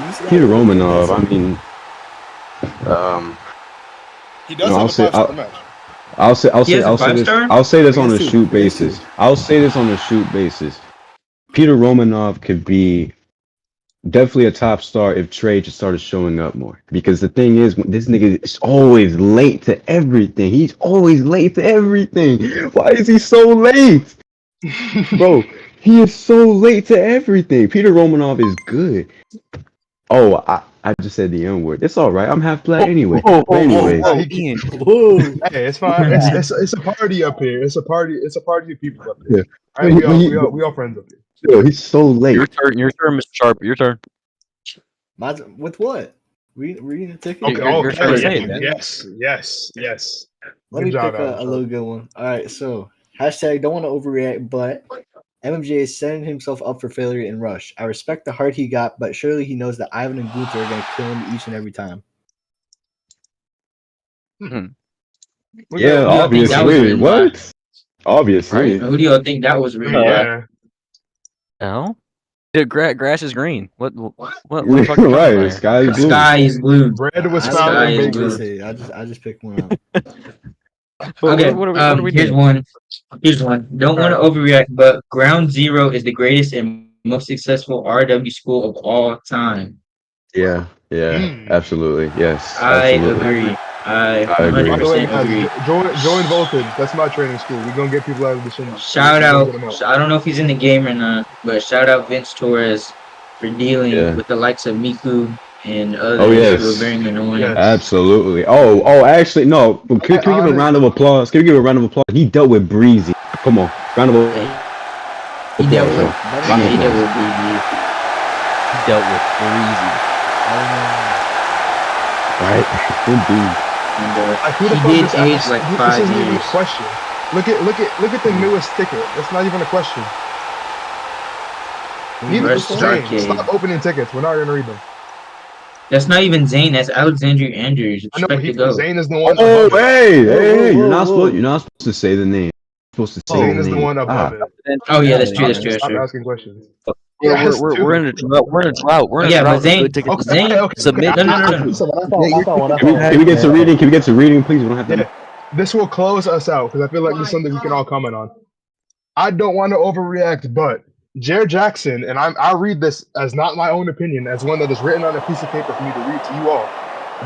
you said- Peter Romanov. I mean, He does No, have I'll a say- 5-star match. I'll say He has a this. 5-star? I'll say this on a Yes, he- shoot yes, he- basis. I'll say this on a shoot basis. Peter Romanov could be definitely a top star if Trey just started showing up more. Because the thing is, this nigga is always late to everything. He's always late to everything. Why is he so late? Bro, he is so late to everything. Peter Romanov is good. Oh, I just said the N word. It's all right. I'm half black anyway. But anyways, Ian. Whoa. Hey, it's fine. It's a party up here. It's a party of people up here. Yeah. All right, we all friends up here. yo, he's so late. Your turn, Mr. Sharp. Your turn. With what? Reading the ticket? Okay, You're trying to say it, man. Yes. Let Good me job, pick a Alex. little good one. All right, so hashtag don't want to overreact, but MMJ is setting himself up for failure in Rush. I respect the heart he got, but surely he knows that Ivan and Gunther are going to kill him each and every time. Yeah, I think that was obviously. written What? Obviously. Who do y'all think that was written by? Yeah. No. Dude, grass is green. What the fuck are you talking about Right, here? sky is blue. Sky is blue. Bread was I found Sky in is bakery. blue. I just picked one out. Okay, What are we here's doing? one. Don't want to overreact, but Ground Zero is the greatest and most successful RW school of all time. Yeah, Mm. absolutely. Yes. I absolutely. agree. I agree. By the way, 100% agree. join Voltage. That's my training school. We're gonna get people out of the shin. Shout We're out. gonna get 'em I don't know if he's in the game or not, but shout out Vince Torres for dealing Yeah. with the likes of Miku and others Oh, yes. who are very annoying. Yes. Absolutely. Oh, actually, no. Can we give a round of applause? Can we give a round of applause? He dealt with Breezy. Come on, round of applause. He dealt with. Round of He dealt applause. with BG. dealt with breezy. Right? Indeed. And Like, who the he fuck did just age asked? like This 5 isn't even a years. question. Look at the newest ticket. That's not even a question. Neither is Rush Zane. Arcade. Stop opening tickets. We're not gonna read them. That's not even Zane. That's Alexander Andrews. I know Expect to he, go. Zane is the one Oh, above it. hey, Whoa, hey, whoa, you're whoa, not whoa. supposed. You're not supposed to say the name. You're supposed to say Zane the is the name. one above it. Oh yeah, that's true. Yeah, That's true. That's Stop true. asking questions. We're, Yes, we're, dude. we're in a drought. We're in a drought. We're in a Yeah, drought. but Zane. Good tickets. Okay, Zane. okay. Submit. No, no, no, no. I found one. Can we get to reading? Can we get to reading, please? We don't have to. Yeah, this will close us out because I feel like this is something we can all comment on. I don't want to overreact, but Jared Jackson, and I read this as not my own opinion, as one that is written on a piece of paper for me to read to you all.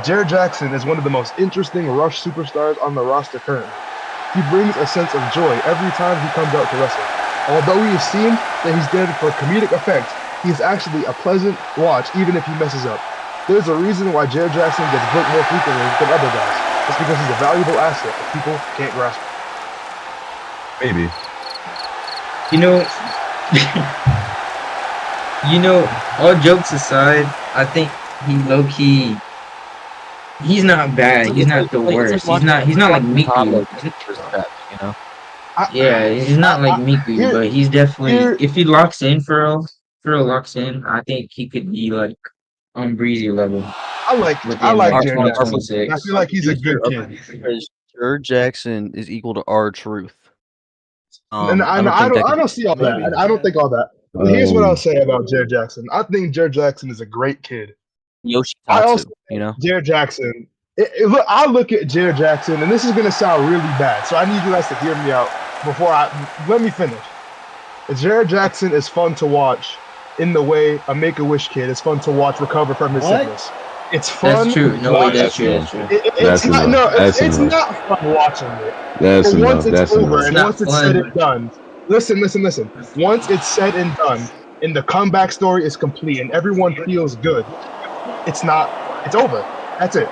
Jared Jackson is one of the most interesting Rush superstars on the roster currently. He brings a sense of joy every time he comes out to wrestle. Although we have seen that he's there for comedic effect, he is actually a pleasant watch even if he messes up. There's a reason why Jared Jackson gets booked more frequently than other guys. It's because he's a valuable asset that people can't grasp. Maybe. You know, all jokes aside, I think he low key. He's not bad. He's not the worst. He's not like Miku. You know. Yeah, he's not like Miku, but he's definitely. If he locks in for real locks in, I think he could be like on Breezy level. I like within, Jared Jackson. 2026. I feel like he's a good kid. Because Jared Jackson is equal to R-Truth. And I don't see all that. I don't think all that. Here's what I'll say about Jared Jackson. I think Jared Jackson is a great kid. Yoshitatsu, I also you know. Jared Jackson. Look, I look at Jared Jackson, and this is gonna sound really bad, so I need you guys to hear me out before let me finish. Jared Jackson is fun to watch in the way a Make-A-Wish kid is fun to watch recover from his sickness. It's fun. That's true. No way. That's true. That's true. It's not. No, it's not fun watching it. That's But once enough. it's That's over enough. and Not once it's fun. said and done, listen. Once it's said and done, and the comeback story is complete, and everyone feels good, it's not. It's over. That's it.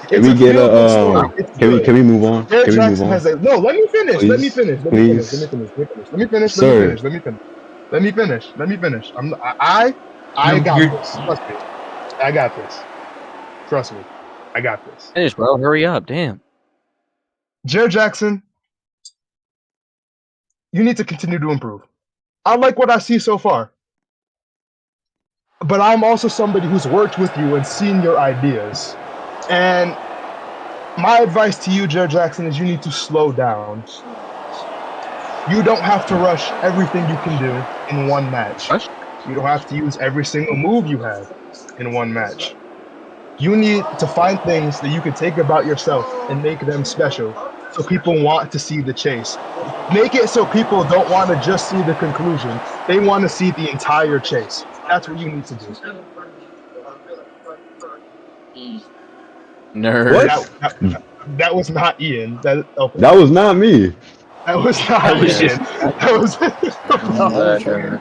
Can It's we get feel-good a? story. It's Can we good. move on? Jared Can we move Jackson on? has a no. Let me finish. Let me Please. finish. Let me Please. finish. Let me finish. Let me finish. Sir. Let me finish. Let me finish. Let me finish. I No, got you're- this. Trust me. I got this. Trust me. I got this. Finish, bro. Hurry up. Damn. Jared Jackson, you need to continue to improve. I like what I see so far. But I'm also somebody who's worked with you and seen your ideas. And my advice to you, Jared Jackson, is you need to slow down. You don't have to rush everything you can do in one match. Rush? You don't have to use every single move you have in one match. You need to find things that you can take about yourself and make them special so people want to see the chase. Make it so people don't want to just see the conclusion. They want to see the entire chase. That's what you need to do. Nerd. That was not Ian. That was not me. That was not That was Ian. That was.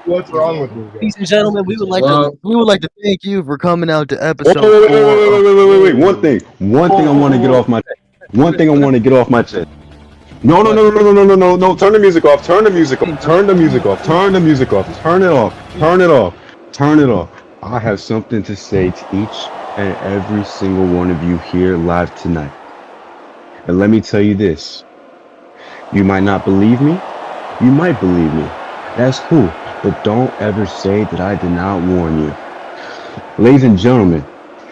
What's wrong with you guys? Ladies and gentlemen, we would like to thank you for coming out to Oh, episode wait. One thing I want to get off my chest. One thing I want to get off my chest. No. Turn the music off. Turn the music off. Turn the music off. Turn the music off. Turn it off. Turn it off. Turn it off. I have something to say to each and every single one of you here live tonight. And let me tell you this. You might not believe me. You might believe me. That's cool. But don't ever say that I did not warn you. Ladies and gentlemen,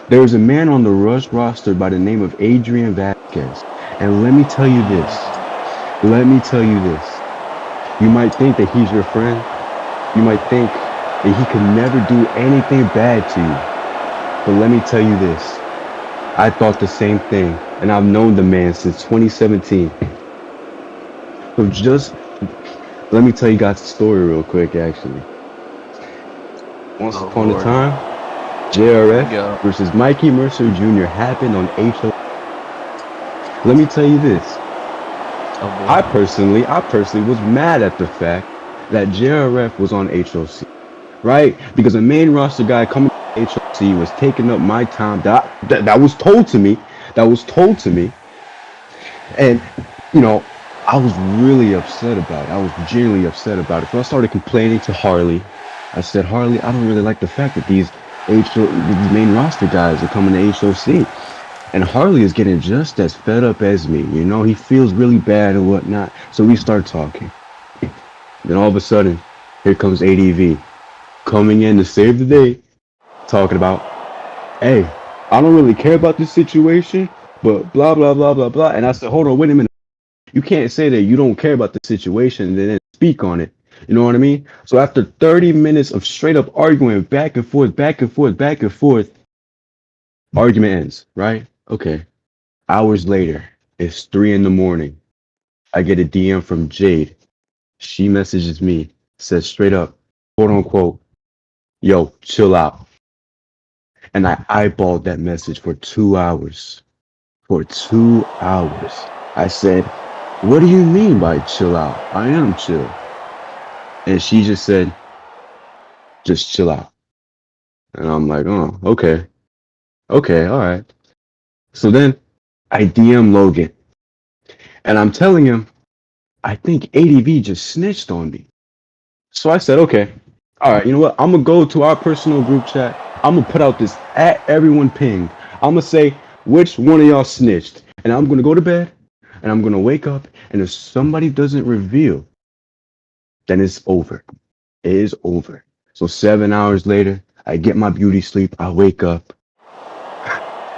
there is a man on the Rush roster by the name of Adrian Vasquez. And let me tell you this. You might think that he's your friend. You might think that he could never do anything bad to you. But let me tell you this. I thought the same thing. And I've known the man since 2017. So just let me tell you guys the story real quick, actually. Once upon a time, JRF versus Mikey Mercer Jr. happened on HO. Let me tell you this. I personally was mad at the fact that JRF was on HOC, right? Because a main roster guy coming to HOC was taking up my time. That was told to me. And, you know, I was really upset about it. I was genuinely upset about it. So I started complaining to Harley. I said, Harley, I don't really like the fact that these main roster guys are coming to HOC. And Harley is getting just as fed up as me. You know, he feels really bad and whatnot. So we start talking. Then all of a sudden, here comes ADV coming in to save the day, talking about, hey, I don't really care about this situation, but blah, blah, blah, blah, blah. And I said, hold on, wait a minute. You can't say that you don't care about the situation and then speak on it. You know what I mean? So after 30 minutes of straight up arguing back and forth, back and forth, back and forth, argument ends, right? Okay. Hours later, it's 3 a.m. I get a DM from Jade. She messages me, says straight up, quote unquote, yo, chill out. And I eyeballed that message for 2 hours. For 2 hours. I said, what do you mean by chill out? I am chill. And she just said, just chill out. And I'm like, oh, okay. Okay, all right. So then I DM Logan. And I'm telling him, I think ADV just snitched on me. So I said, okay, all right, you know what? I'm going to go to our personal group chat. I'm going to put out this at everyone ping. I'm going to say which one of y'all snitched. And I'm going to go to bed and I'm going to wake up. And if somebody doesn't reveal, then it's over. It is over. So 7 hours later, I get my beauty sleep. I wake up.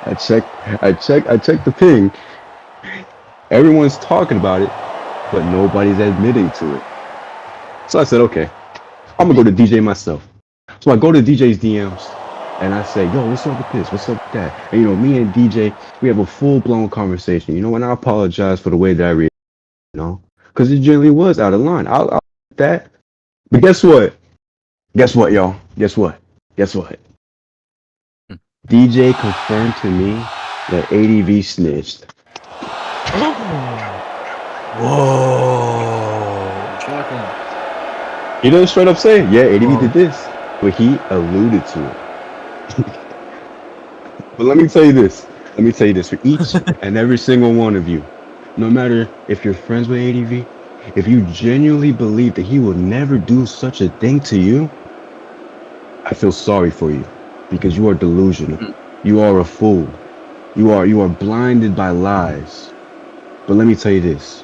I check the ping. Everyone's talking about it, but nobody's admitting to it. So I said, okay, I'm gonna go to DJ myself. So I go to DJ's DMs and I say, yo, what's up with this? What's up with that? And you know, me and DJ, we have a full-blown conversation. You know, and I apologize for the way that I reacted, you know, because it generally was out of line. I'll that. But guess what? Guess what, y'all? Guess what? Guess what? DJ confirmed to me that ADV snitched. Whoa. Shocking. He doesn't straight up say, yeah, ADV did this, but he alluded to it. But let me tell you this. Let me tell you this. For each and every single one of you, no matter if you're friends with ADV, if you genuinely believe that he will never do such a thing to you, I feel sorry for you because you are delusional. You are a fool. You are blinded by lies. But let me tell you this.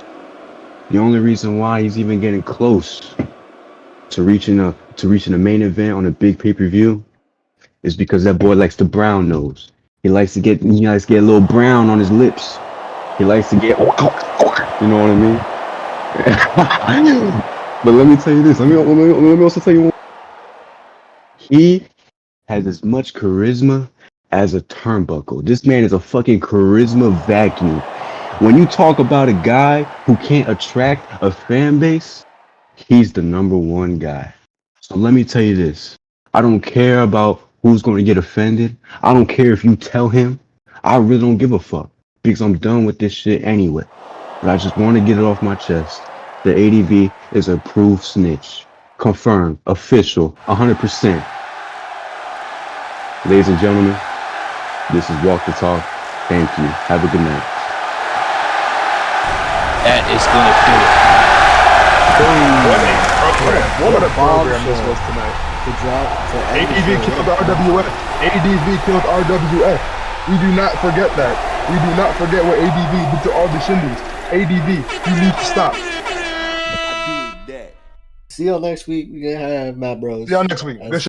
The only reason why he's even getting close to reaching a main event on a big pay-per-view is because that boy likes the brown nose. He likes to get a little brown on his lips. He likes to get, you know what I mean? But let me tell you this. Let me also tell you one. He has as much charisma as a turnbuckle. This man is a fucking charisma vacuum. When you talk about a guy who can't attract a fan base, he's the number one guy. So let me tell you this. I don't care about who's going to get offended. I don't care if you tell him. I really don't give a fuck because I'm done with this shit anyway. But I just want to get it off my chest. The ADV is a proof snitch. Confirmed. Official. 100%. Ladies and gentlemen, this is Walk the Talk. Thank you. Have a good night. That is going to do it. What a program this was tonight. To drop to ADV killed RWF. ADV killed RWF. We do not forget that. We do not forget what ADV did to all the shindies. ADV, you need to stop. See y'all next week. We're gonna have Matt Bros. See y'all next week. Good